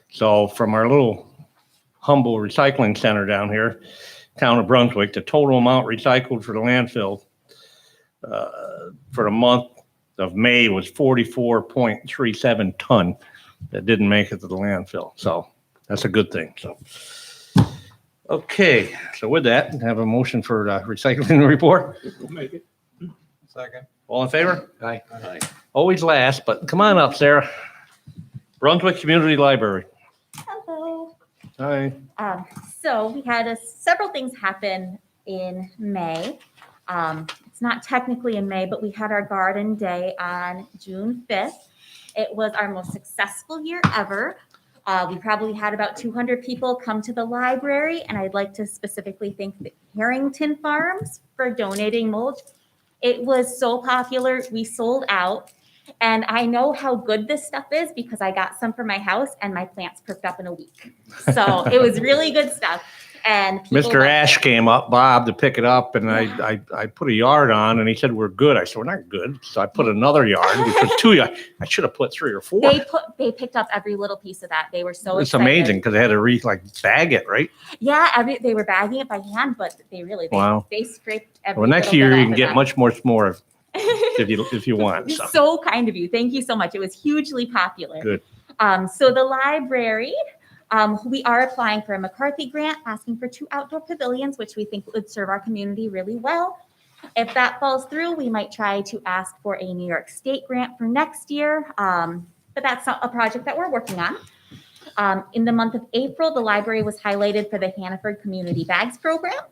So from our little humble recycling center down here, town of Brunswick, the total amount recycled for the landfill for the month of May was 44.37 ton that didn't make it to the landfill. So that's a good thing. So, okay. So with that, have a motion for the recycling report. We'll make it. Second. All in favor? Aye. Always last, but come on up, Sarah. Brunswick Community Library. Hello. Hi. So we had several things happen in May. It's not technically in May, but we had our garden day on June 5th. It was our most successful year ever. We probably had about 200 people come to the library, and I'd like to specifically thank the Harrington Farms for donating mulch. It was so popular, we sold out. And I know how good this stuff is because I got some for my house and my plants perked up in a week. So it was really good stuff. And Mr. Ash came up, Bob, to pick it up, and I put a yard on, and he said, we're good. I said, we're not good. So I put another yard, which was 2 yards. I should have put 3 or 4. They picked up every little piece of that. They were so It's excited. amazing because they had to bag it, right? Yeah, they were bagging it by hand, but Wow. they scraped every Well, next little year bit you off can of get that. much more if you want. So. So kind of you. Thank you so much. It was hugely popular. Good. So the library, we are applying for a McCarthy grant, asking for 2 outdoor pavilions, which we think would serve our community really well. If that falls through, we might try to ask for a New York State grant for next year. But that's not a project that we're working on. In the month of April, the library was highlighted for the Hannaford Community Bags Program.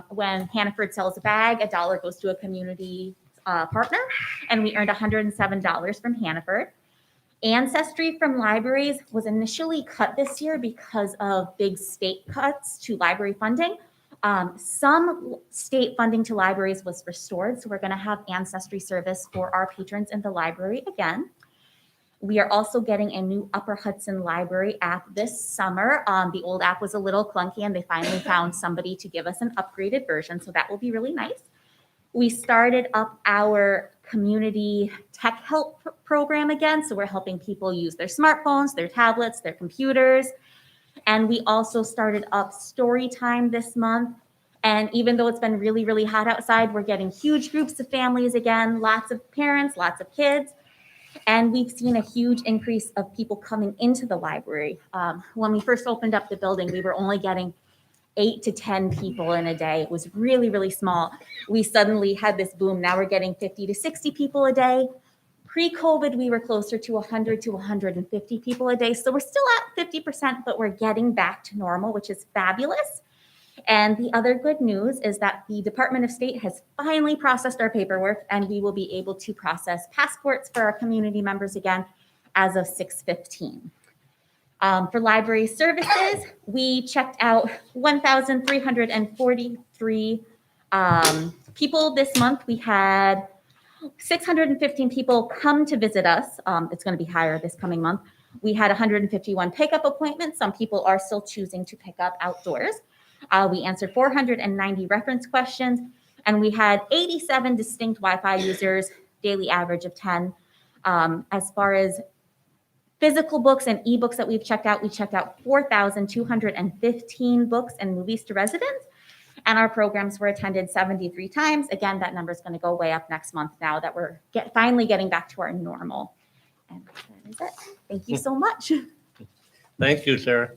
When Hannaford sells a bag, $1 goes to a community partner, and we earned $107 from Hannaford. Ancestry from libraries was initially cut this year because of big state cuts to library funding. Some state funding to libraries was restored, so we're going to have ancestry service for our patrons in the library again. We are also getting a new Upper Hudson Library app this summer. The old app was a little clunky, and they finally found somebody to give us an upgraded version, so that will be really nice. We started up our community tech help program again, so we're helping people use their smartphones, their tablets, their computers. And we also started up story time this month. And even though it's been really, really hot outside, we're getting huge groups of families again, lots of parents, lots of kids. And we've seen a huge increase of people coming into the library. When we first opened up the building, we were only getting 8 to 10 people in a day. It was really, really small. We suddenly had this boom. Now we're getting 50 to 60 people a day. Pre-COVID, we were closer to 100 to 150 people a day. So we're still at 50%, but we're getting back to normal, which is fabulous. And the other good news is that the Department of State has finally processed our paperwork, and we will be able to process passports for our community members again as of 6/15. For library services, we checked out 1,343 people this month. We had 615 people come to visit us. It's going to be higher this coming month. We had 151 pickup appointments. Some people are still choosing to pick up outdoors. We answered 490 reference questions, and we had 87 distinct Wi-Fi users, daily average of 10. As far as physical books and ebooks that we've checked out, we checked out 4,215 books and movies to residents, and our programs were attended 73 times. Again, that number is going to go way up next month now that we're finally getting back to our normal. And that is it. Thank you so much. Thank you, Sarah.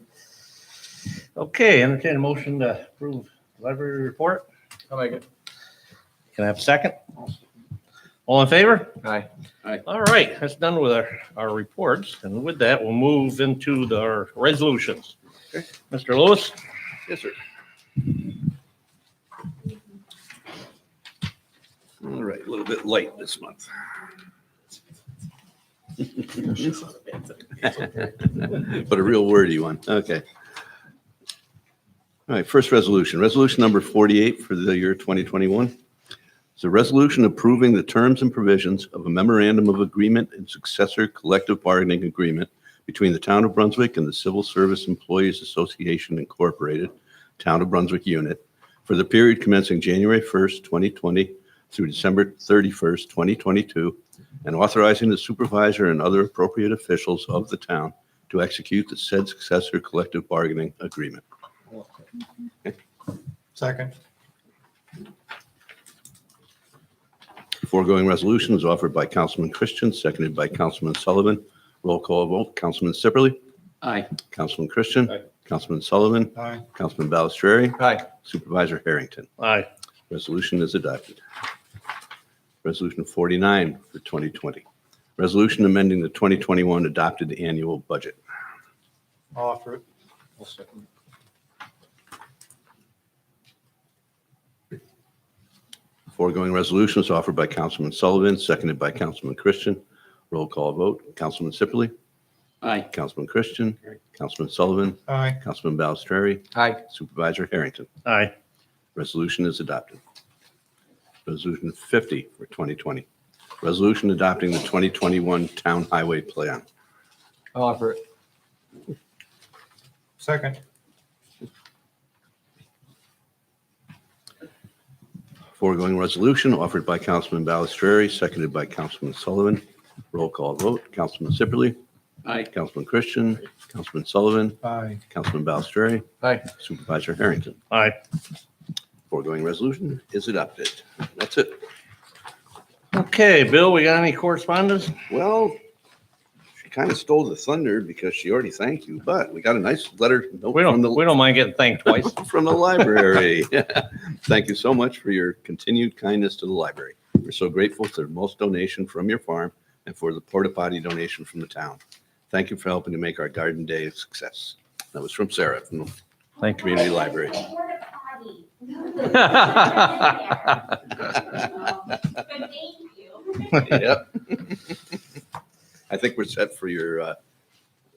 Okay, entertain a motion to approve library report. I'll make it. Can I have a second? All in favor? Aye. All right, that's done with our reports. And with that, we'll move into our resolutions. Okay. Mr. Lewis? Yes, sir. All right, a little bit light this month. But a real wordy one. Okay. All right, first resolution. Resolution number 48 for the year 2021. It's a resolution approving the terms and provisions of a memorandum of agreement and successor collective bargaining agreement between the Town of Brunswick and the Civil Service Employees Association Incorporated, Town of Brunswick Unit, for the period commencing January 1st, 2020 through December 31st, 2022, and authorizing the supervisor and other appropriate officials of the town to execute the said successor collective bargaining agreement. Second. Foregoing resolution was offered by Councilman Christian, seconded by Councilman Sullivan. Roll call vote. Councilman Sipperly. Aye. Councilman Christian. Aye. Councilman Sullivan. Aye. Councilman Balistrary. Aye. Supervisor Harrington. Aye. Resolution is adopted. Resolution 49 for 2020. Resolution amending the 2021 adopted annual budget. Offer it. I'll second. Foregoing resolution was offered by Councilman Sullivan, seconded by Councilman Christian. Roll call vote. Councilman Sipperly. Aye. Councilman Christian. Councilman Sullivan. Aye. Councilman Balistrary. Aye. Supervisor Harrington. Aye. Resolution is adopted. Resolution 50 for 2020. Resolution adopting the 2021 Town Highway Plan. I'll offer it. Second. Foregoing resolution offered by Councilman Balistrary, seconded by Councilman Sullivan. Roll call vote. Councilman Sipperly. Aye. Councilman Christian. Councilman Sullivan. Aye. Councilman Balistrary. Aye. Supervisor Harrington. Aye. Foregoing resolution is adopted. That's it. Okay, Bill, we got any correspondence? Well, she kind of stole the thunder because she already thanked you, but we got a nice letter note We from don't mind getting thanked twice. from the library. Thank you so much for your continued kindness to the library. We're so grateful for the most donation from your farm and for the porta potty donation from the town. Thank you for helping to make our garden day a success. That was from Sarah from the Thank you. Community Library. Good, thank you. Yep. I think we're set for your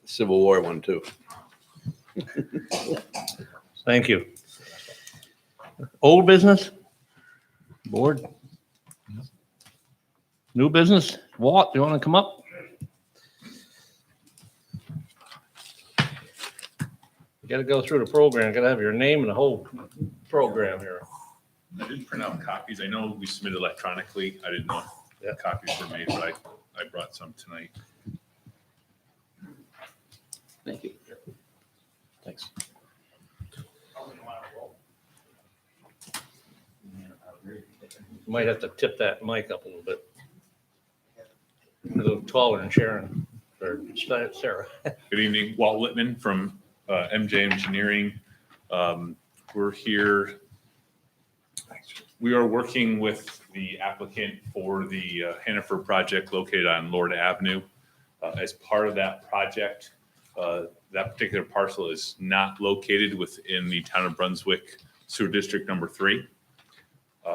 Civil War one too. Thank you. Old business? Board? New business? Walt, you want to come up? You got to go through the program. Got to have your name and the whole program here. I didn't print out copies. I know we submitted electronically. I didn't know if copies were made, but I brought some tonight. Thank you. Thanks. You might have to tip that mic up a little bit. A little taller than Sharon or Sarah. Good evening, Walt Littman from MJ Engineering. We're here. We are working with the applicant for the Hannaford project located on Lord Avenue. As part of that project, that particular parcel is not located within the town of Brunswick Sewer District number 3.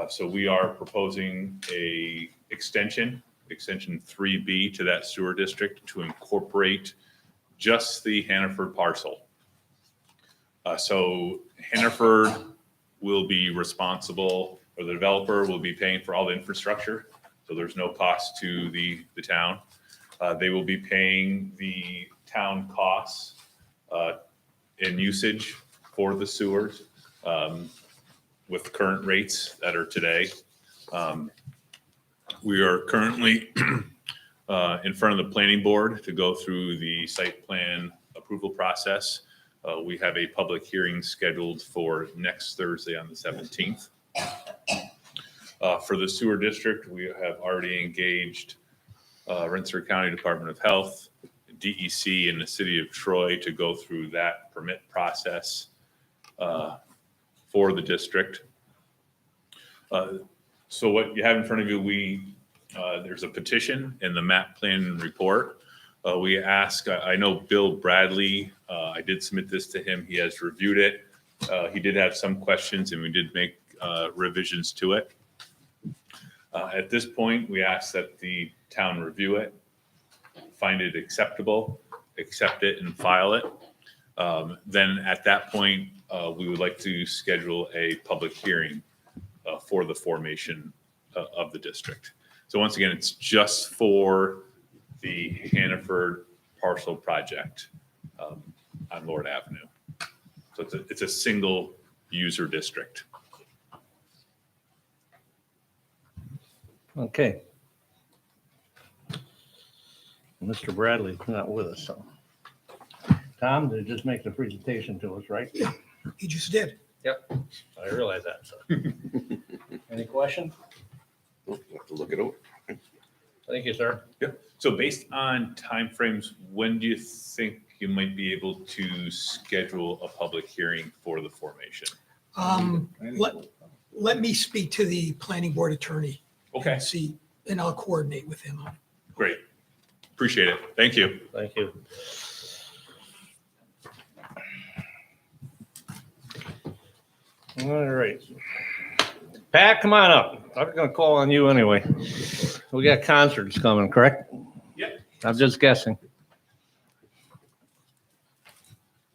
So we are proposing a extension 3B to that sewer district to incorporate just the Hannaford parcel. So Hannaford will be responsible, or the developer will be paying for all the infrastructure. So there's no cost to the town. They will be paying the town costs in usage for the sewers with current rates that are today. We are currently in front of the planning board to go through the site plan approval process. We have a public hearing scheduled for next Thursday on the 17th. For the sewer district, we have already engaged Rensselaer County Department of Health, DEC, and the city of Troy to go through that permit process for the district. So what you have in front of you, there's a petition in the map plan report. We ask, I know Bill Bradley, I did submit this to him. He has reviewed it. He did have some questions and we did make revisions to it. At this point, we ask that the town review it, find it acceptable, accept it and file it. Then at that point, we would like to schedule a public hearing for the formation of the district. So once again, it's just for the Hannaford parcel project on Lord Avenue. So it's a single user district. Okay. Mr. Bradley's not with us, so. Tom, did just make the presentation to us, right? Yeah. He just did. Yep, I realize that, so. Any questions? We'll have to look it over. Thank you, sir. Yep. So based on timeframes, when do you think you might be able to schedule a public hearing for the formation? Let me speak to the planning board attorney. Okay, And see, and I'll coordinate with him on it. great. Appreciate it. Thank you. Thank you. All right. Pat, come on up. I'm gonna call on you anyway. We got concerts coming, correct? Yep. I'm just guessing.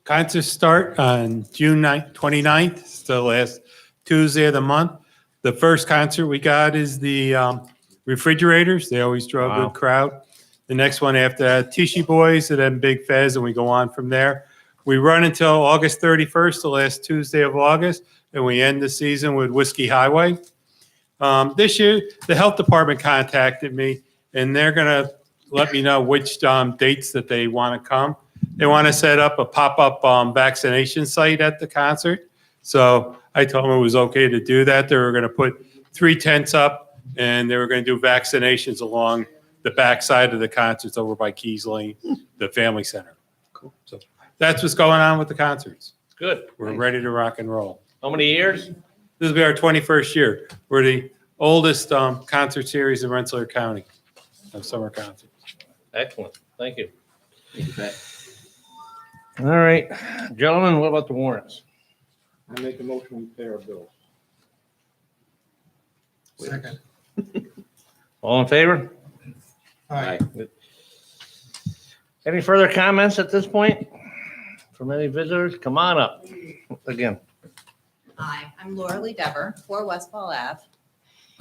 Concerts start on June 29th, it's the last Tuesday of the month. The first concert we got is the Refrigerators. They always draw a Wow. good crowd. The next one after that, Tishy Boys, and then Big Fez, and we go on from there. We run until August 31st, the last Tuesday of August, and we end the season with Whiskey Highway. This year, the health department contacted me, and they're gonna let me know which dates that they want to come. They want to set up a pop-up vaccination site at the concert. So I told them it was okay to do that. They were going to put 3 tents up, and they were going to do vaccinations along the backside of the concerts over by Keys Lane, the family center. Cool. So that's what's going on with the concerts. Good. We're ready to rock and roll. How many years? This will be our 21st year. We're the oldest concert series in Rensselaer County of summer concerts. Excellent. Thank you. All right, gentlemen, what about the warrants? I make a motion we pay our bills. Second. All in favor? Aye. Any further comments at this point from any visitors? Come on up again. Hi, I'm Laura Lee Dever, 4 Westfall Ave.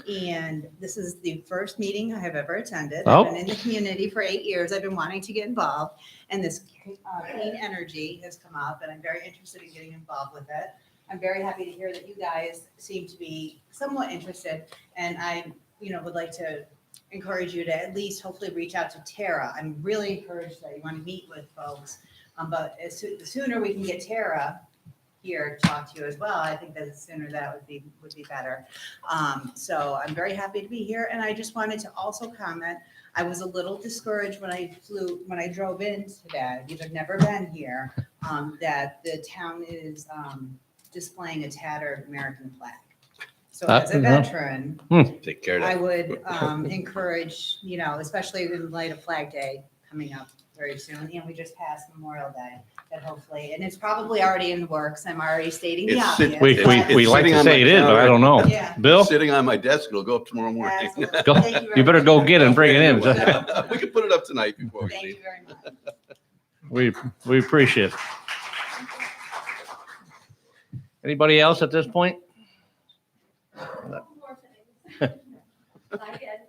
And this is the first meeting I have ever attended. Oh. I've been in the community for 8 years. I've been wanting to get involved. And this clean energy has come up and I'm very interested in getting involved with it. I'm very happy to hear that you guys seem to be somewhat interested. And I, would like to encourage you to at least hopefully reach out to Tara. I'm really encouraged that you want to meet with folks. But the sooner we can get Tara here to talk to you as well, I think that the sooner that would be better. So I'm very happy to be here. And I just wanted to also comment, I was a little discouraged when I drove in today, because I've never been here, that the town is displaying a tattered American flag. So as a veteran, Take care of I that. would encourage, especially in light of Flag Day coming up very soon, and we just passed Memorial Day, that hopefully, and it's probably already in the works, I'm already stating the It's sit- obvious. We but- like sitting to on say my it is, but I don't know. Yeah. Bill, Sitting on my desk, it'll go up tomorrow morning. Absolutely. Go- Thank you very you better much. go get it and bring it in. We can put it up tonight before we Thank leave. you very much. We appreciate it. Anybody else at this point? Again,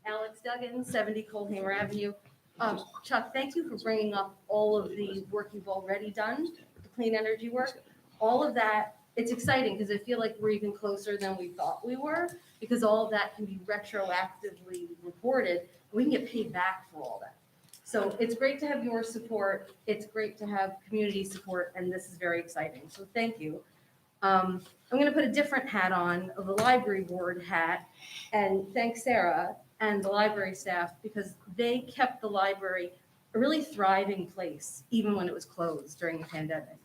Alex Duggan, 70 Coldhammer Avenue. Chuck, thank you for bringing up all of the work you've already done, the clean energy work. All of that, it's exciting because I feel like we're even closer than we thought we were, because all of that can be retroactively reported. We can get paid back for all that. So it's great to have your support. It's great to have community support, and this is very exciting. So thank you. I'm going to put a different hat on, the library board hat, and thank Sarah and the library staff because they kept the library a really thriving place, even when it was closed during the pandemic.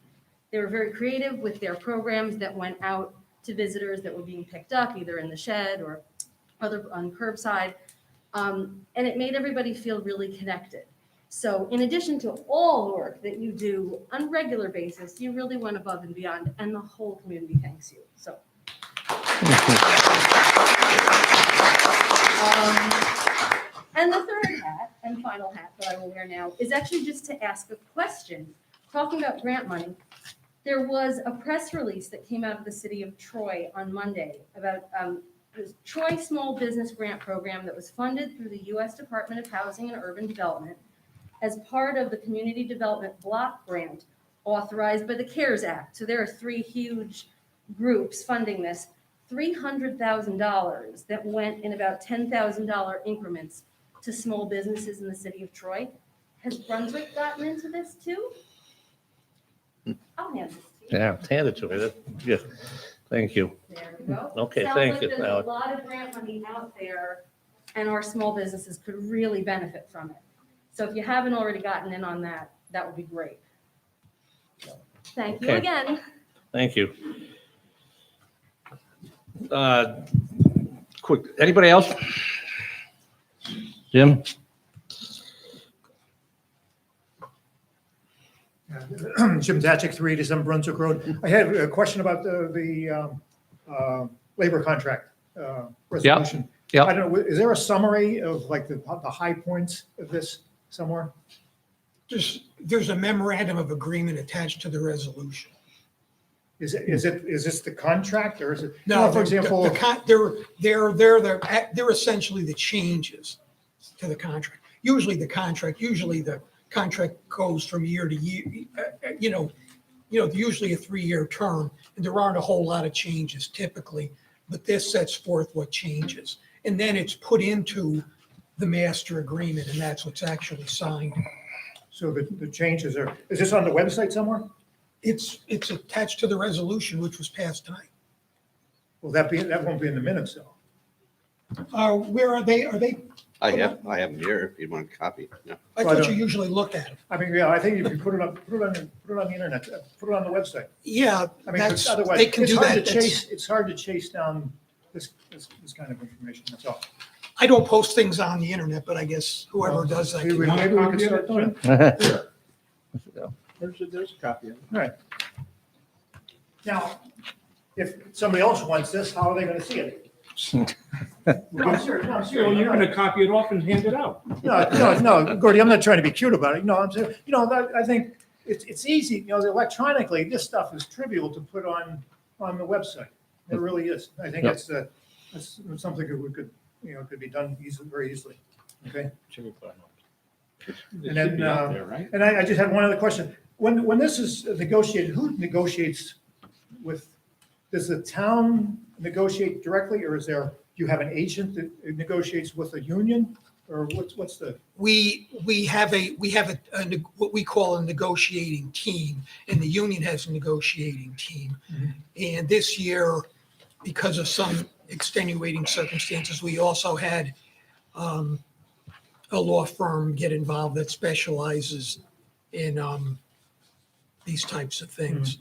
They were very creative with their programs that went out to visitors that were being picked up, either in the shed or other on curbside. And it made everybody feel really connected. So in addition to all the work that you do on a regular basis, you really went above and beyond, and the whole community thanks you. So. And the third hat and final hat that I will wear now is actually just to ask a question. Talking about grant money, there was a press release that came out of the city of Troy on Monday about the Troy Small Business Grant Program that was funded through the U.S. Department of Housing and Urban Development as part of the Community Development Block Grant authorized by the CARES Act. So there are 3 huge groups funding this. $300,000 that went in about $10,000 increments to small businesses in the city of Troy. Has Brunswick gotten into this too? I'll hand this to you. Yeah, hand it to me. Yeah, thank you. There we go. Okay, Sounds thank like you, there's Alex. a lot of grant money out there, and our small businesses could really benefit from it. So if you haven't already gotten in on that, that would be great. Thank you Okay. again. Thank you. Quick, anybody else? Jim? Jim Zachik, 387 Brunswick Road. I had a question about the labor contract resolution. Yep. I don't know, is there a summary of like the high points of this somewhere? There's a memorandum of agreement attached to the resolution. Is this the contract or is it? No, for example, they're essentially the changes to the contract. Usually the contract goes from year to year, usually a 3-year term, and there aren't a whole lot of changes typically, but this sets forth what changes. And then it's put into the master agreement, and that's what's actually signed. so the changes are, is this on the website somewhere? It's attached to the resolution, which was passed tonight. Will that won't be in the minutes though? Where are they? Are they? I have them here if you want a copy. Yeah. I thought you usually look at them. I mean, yeah, I think if you put it on the internet, put it on the website. Yeah, I mean, that's, otherwise, they can it's do hard that. to chase, it's hard to chase down this kind of information, that's all. I don't post things on the internet, but I guess whoever does that. Maybe we can- can start doing it. There's a copy of it. Right. Now, if somebody else wants this, how are they gonna see it? No, I'm serious, no, I'm serious. Well, you're gonna copy it off and hand it out. No, Gordy, I'm not trying to be cute about it. No, I'm saying, I think it's easy, electronically, this stuff is trivial to put on on the website. It really is. I think Yep. that's something that we could, could be done very easily. Okay? And then, and I just had one other question. When this is negotiated, who negotiates with, does the town negotiate directly, or do you have an agent that negotiates with a union? Or what's the? We have what we call a negotiating team, and the union has a negotiating team. And this year, because of some extenuating circumstances, we also had a law firm get involved that specializes in these types of things.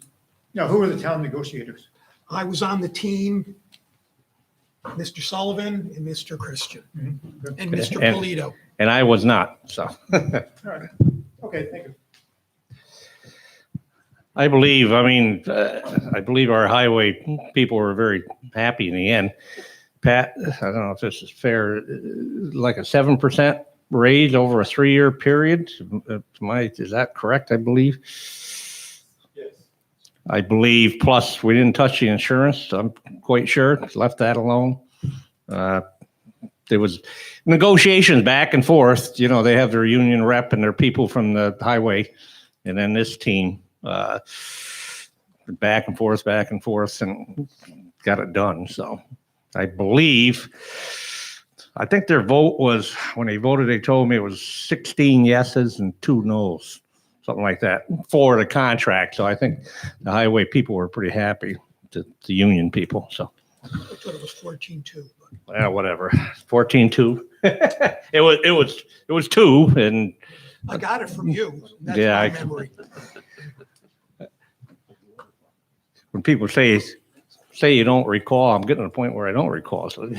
Now, who are the town negotiators? I was on the team, Mr. Sullivan and Mr. Christian, and Mr. And- Polito. And I was not, so. All right. Okay, thank you. I believe our highway people were very happy in the end. Pat, I don't know if this is fair, like a 7% raise over a 3-year period. Is that correct, I believe? I believe, plus we didn't touch the insurance, I'm quite sure, left that alone. There was negotiations back and forth, they have their union rep and their people from the highway, and then this team, back and forth, and got it done, so I think their vote was, when they voted, they told me it was 16 yeses and 2 nos. Something like that for the contract. So I think the highway people were pretty happy, the union people. So I thought it was 14-2. whatever, 14-2. it was 2, and I got it from you. That's Yeah, my I- memory. when people say you don't recall, I'm getting to the point where I don't recall. So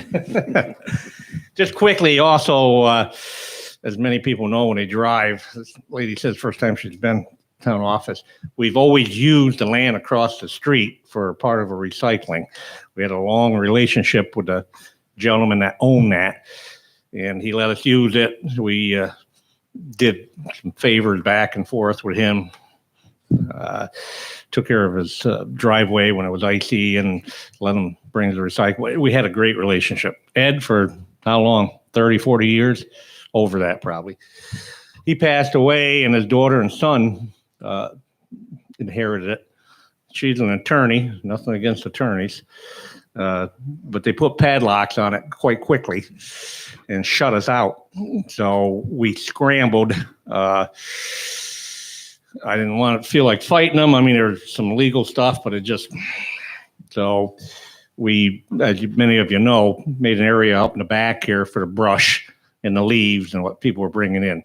just quickly, also. As many people know when they drive, this lady says first time she's been town office, we've always used the land across the street for part of a recycling. We had a long relationship with the gentleman that owned that, and he let us use it. We did some favors back and forth with him. Took care of his driveway when it was icy and let him bring the recycling. We had a great relationship. Ed, for how long? 30, 40 years? Over that, probably. He passed away, and his daughter and son inherited it. She's an attorney, nothing against attorneys, but they put padlocks on it quite quickly and shut us out. So we scrambled. I didn't want to feel like fighting them. I mean, there's some legal stuff, but so we, as many of you know, made an area up in the back here for the brush and the leaves and what people were bringing in.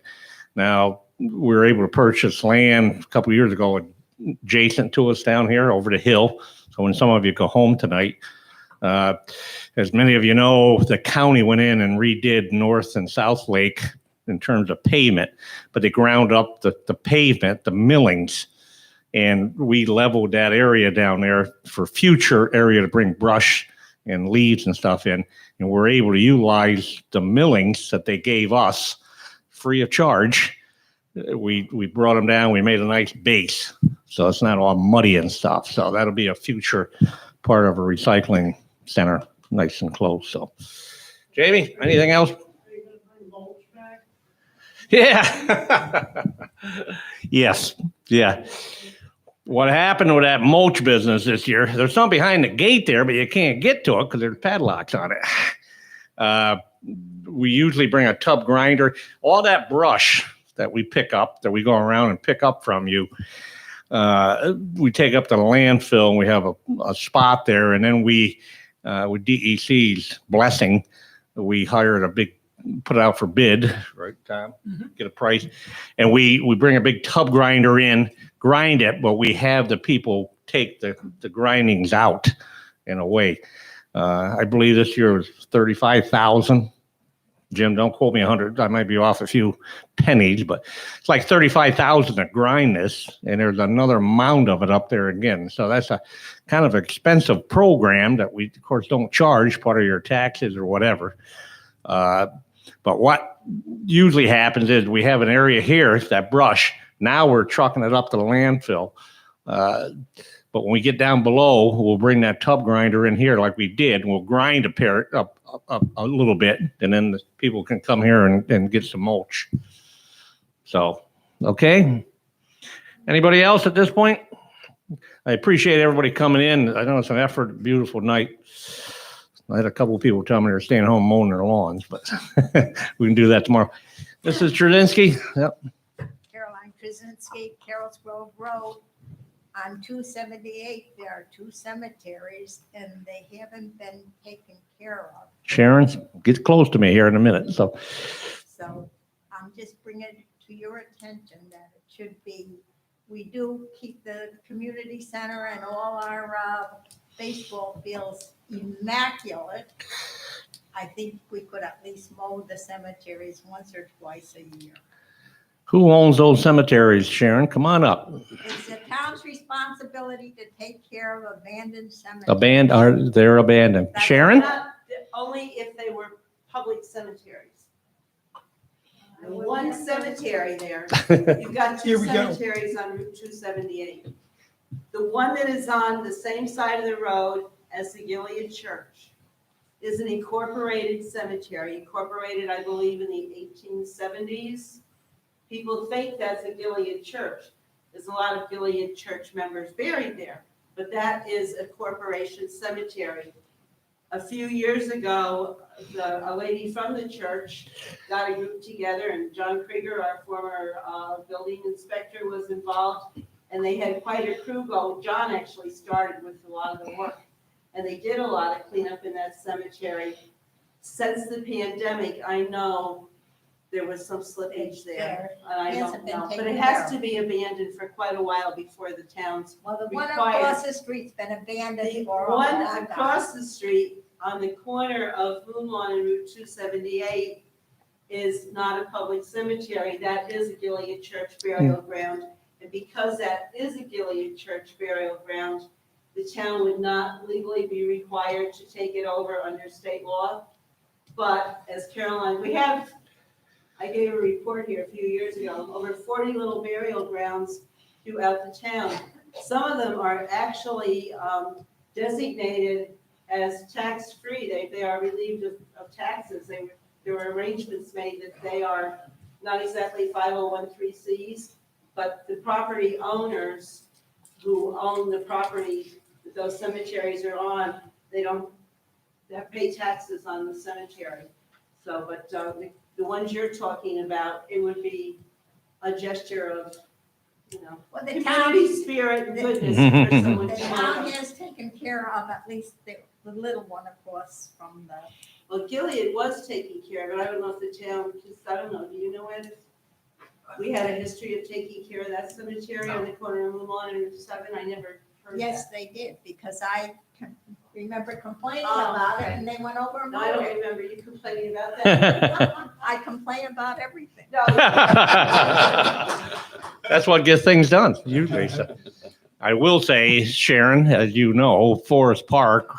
Now, we were able to purchase land a couple of years ago adjacent to us down here over the hill. So when some of you go home tonight, as many of you know, the county went in and redid North and South Lake in terms of pavement, but they ground up the pavement, the millings, and we leveled that area down there for future area to bring brush and leaves and stuff in. And we're able to utilize the millings that they gave us free of charge. We brought them down, we made a nice base, so it's not all muddy and stuff. So that'll be a future part of a recycling center, nice and close. So, Jamie, anything else? Yeah. Yes. Yeah. What happened with that mulch business this year, there's some behind the gate there, but you can't get to it because there's padlocks on it. We usually bring a tub grinder. All that brush that we pick up, that we go around and pick up from you, we take up to the landfill, and we have a spot there. And then we, with DEC's blessing, we hired put it out for bid, right, Tom? Get a price. And we bring a big tub grinder in, grind it, but we have the people take the grindings out in a way. I believe this year was 35,000. Jim, don't quote me 100. I might be off a few pennies, but it's like 35,000 to grind this, and there's another mound of it up there again. So that's a kind of expensive program that we, of course, don't charge part of your taxes or whatever. But what usually happens is we have an area here, that brush. Now we're trucking it up to the landfill. But But when we get down below, we'll bring that tub grinder in here like we did. We'll grind a pair up a little bit, and then the people can come here and get some mulch. So, okay. Anybody else at this point? I appreciate everybody coming in. I know it's an effort, beautiful night. I had a couple of people tell me they're staying home mowing their lawns, but we can do that tomorrow. Mrs. Trudinsky? Yep. Caroline Krasinski, Carroll's Grove Road. On 278, there are 2 cemeteries and they haven't been taken care of. Sharon, get close to me here in a minute. So, I'm just bringing it to your attention that it should be, we do keep the community center and all our baseball fields immaculate. I think we could at least mow the cemeteries once or twice a year. who owns those cemeteries, Sharon? Come on up. It's the town's responsibility to take care of abandoned cemeteries. They're abandoned. Sharon? Only if they were public cemeteries. One cemetery there, you've got Here two we go. cemeteries on Route 278. The one that is on the same side of the road as the Gilead Church is an incorporated cemetery, incorporated, I believe, in the 1870s. People think that's a Gilead Church. There's a lot of Gilead Church members buried there, but that is a corporation cemetery. A few years ago, a lady from the church got a group together, and John Krieger, our former building inspector, was involved, and they had quite a crew go. John actually started with a lot of the work, and they did a lot of cleanup in that cemetery. Since the pandemic, I know there was some slippage there, and I don't know, but it has to be abandoned for quite a while before the town's Well, the one required. across the street's been abandoned The for a one long time. across the street on the corner of Moon Lawn and Route 278 is not a public cemetery. That is a Gilead Church burial ground. And because that is a Gilead Church burial ground, the town would not legally be required to take it over under state law. But as Caroline, I gave a report here a few years ago, over 40 little burial grounds throughout the town. Some of them are actually designated as tax-free. They are relieved of taxes. There were arrangements made that they are not exactly 501(c)(3)s, but the property owners who own the property that those cemeteries are on, they don't have to pay taxes on the cemetery. So, but the ones you're talking about, it would be a gesture of, Well, the community town, spirit and goodness for someone the to town know. has taken care of at least the little one across from the, Well, Gilead was taking care of it. I don't know if the town, because I don't know, do you know Ed? We had a history of taking care of that cemetery on the corner of Moon Lawn and Route 7. I never heard that. yes, they did, because I remember complaining Oh, about it okay. and they went over and No, I mowed don't it. remember you complaining about that. I complain about everything. No. That's what gets things done, usually. So. I will say, Sharon, as you know, Forest Park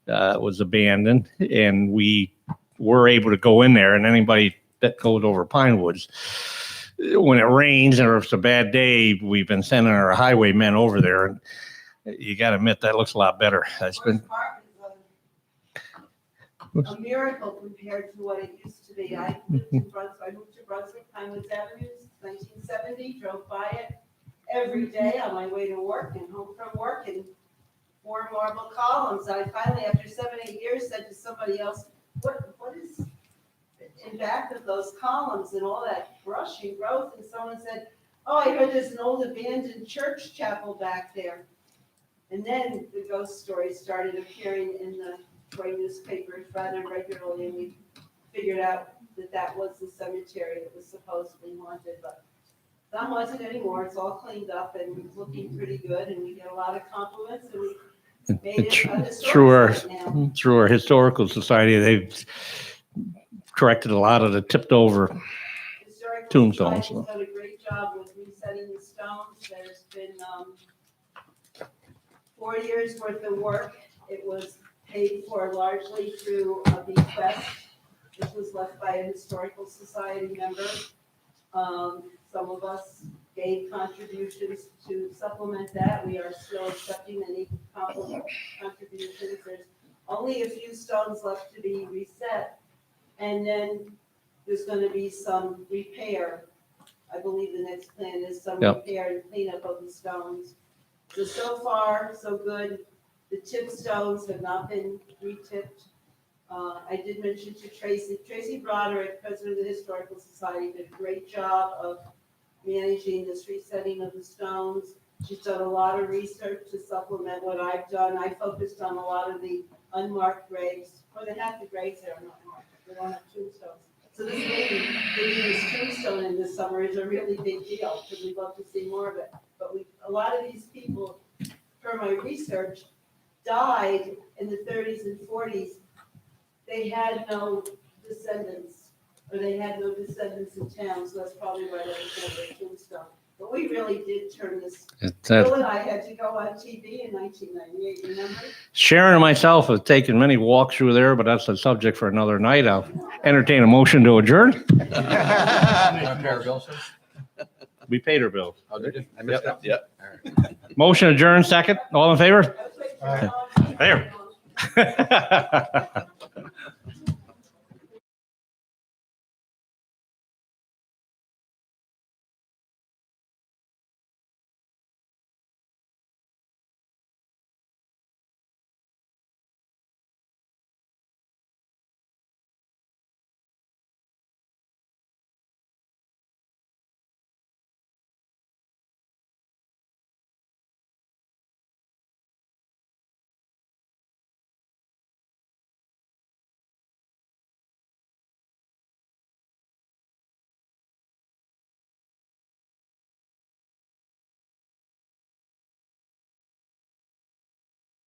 was abandoned, and we were able to go in there, and anybody that goes over Pine Woods, when it rains or if it's a bad day, we've been sending our highwaymen over there, and you got to admit that looks a lot better. It's been Forest Park is a miracle compared to what it used to be. I lived in Brunswick, I moved to Brunswick, Pine Woods Avenue, 1970, drove by it every day on my way to work and home from work, and 4 marble columns. I finally, after 7, 8 years, said to somebody else, what is in back of those columns and all that brush and growth? And someone said, oh, I heard there's an old abandoned church chapel back there. And then the ghost stories started appearing in the Troy newspapers rather regularly, and we figured out that that was the cemetery that was supposedly haunted, but that wasn't anymore. It's all cleaned up and looking pretty good, and we get a lot of compliments, and we made it a historic site now. through our historical society, they've corrected a lot of the tipped over Historical tombstones. Society's done a great job with resetting the stones. There's been 4 years worth of work. It was paid for largely through a bequest, which was left by a historical society member. Some of us gave contributions to supplement that. We are still accepting any contributions. There's only a few stones left to be reset. And then there's gonna be some repair. I believe the next plan is some Yep. repair and cleanup of the stones. So far, so good. The tip stones have not been re-tipped. I did mention to Tracy Broderick, president of the Historical Society, did a great job of managing this resetting of the stones. She's done a lot of research to supplement what I've done. I focused on a lot of the unmarked graves, or they have the graves that are not marked, they don't have tombstones. So this lady, bringing this tombstone in this summer is a really big deal, because we'd love to see more of it. But a lot of these people, per my research, died in the 30s and 40s. They had no descendants, or they had no descendants in town, so that's probably why they was their tombstone. But we really did turn this, Bill and I had to go on TV in 1998, remember? Sharon and myself have taken many walks through there, but that's a subject for another night. I'll entertain a motion to adjourn. We paid her bills. Oh, did you? I missed that. Yep. Motion adjourned, second. All in favor? That was like- There.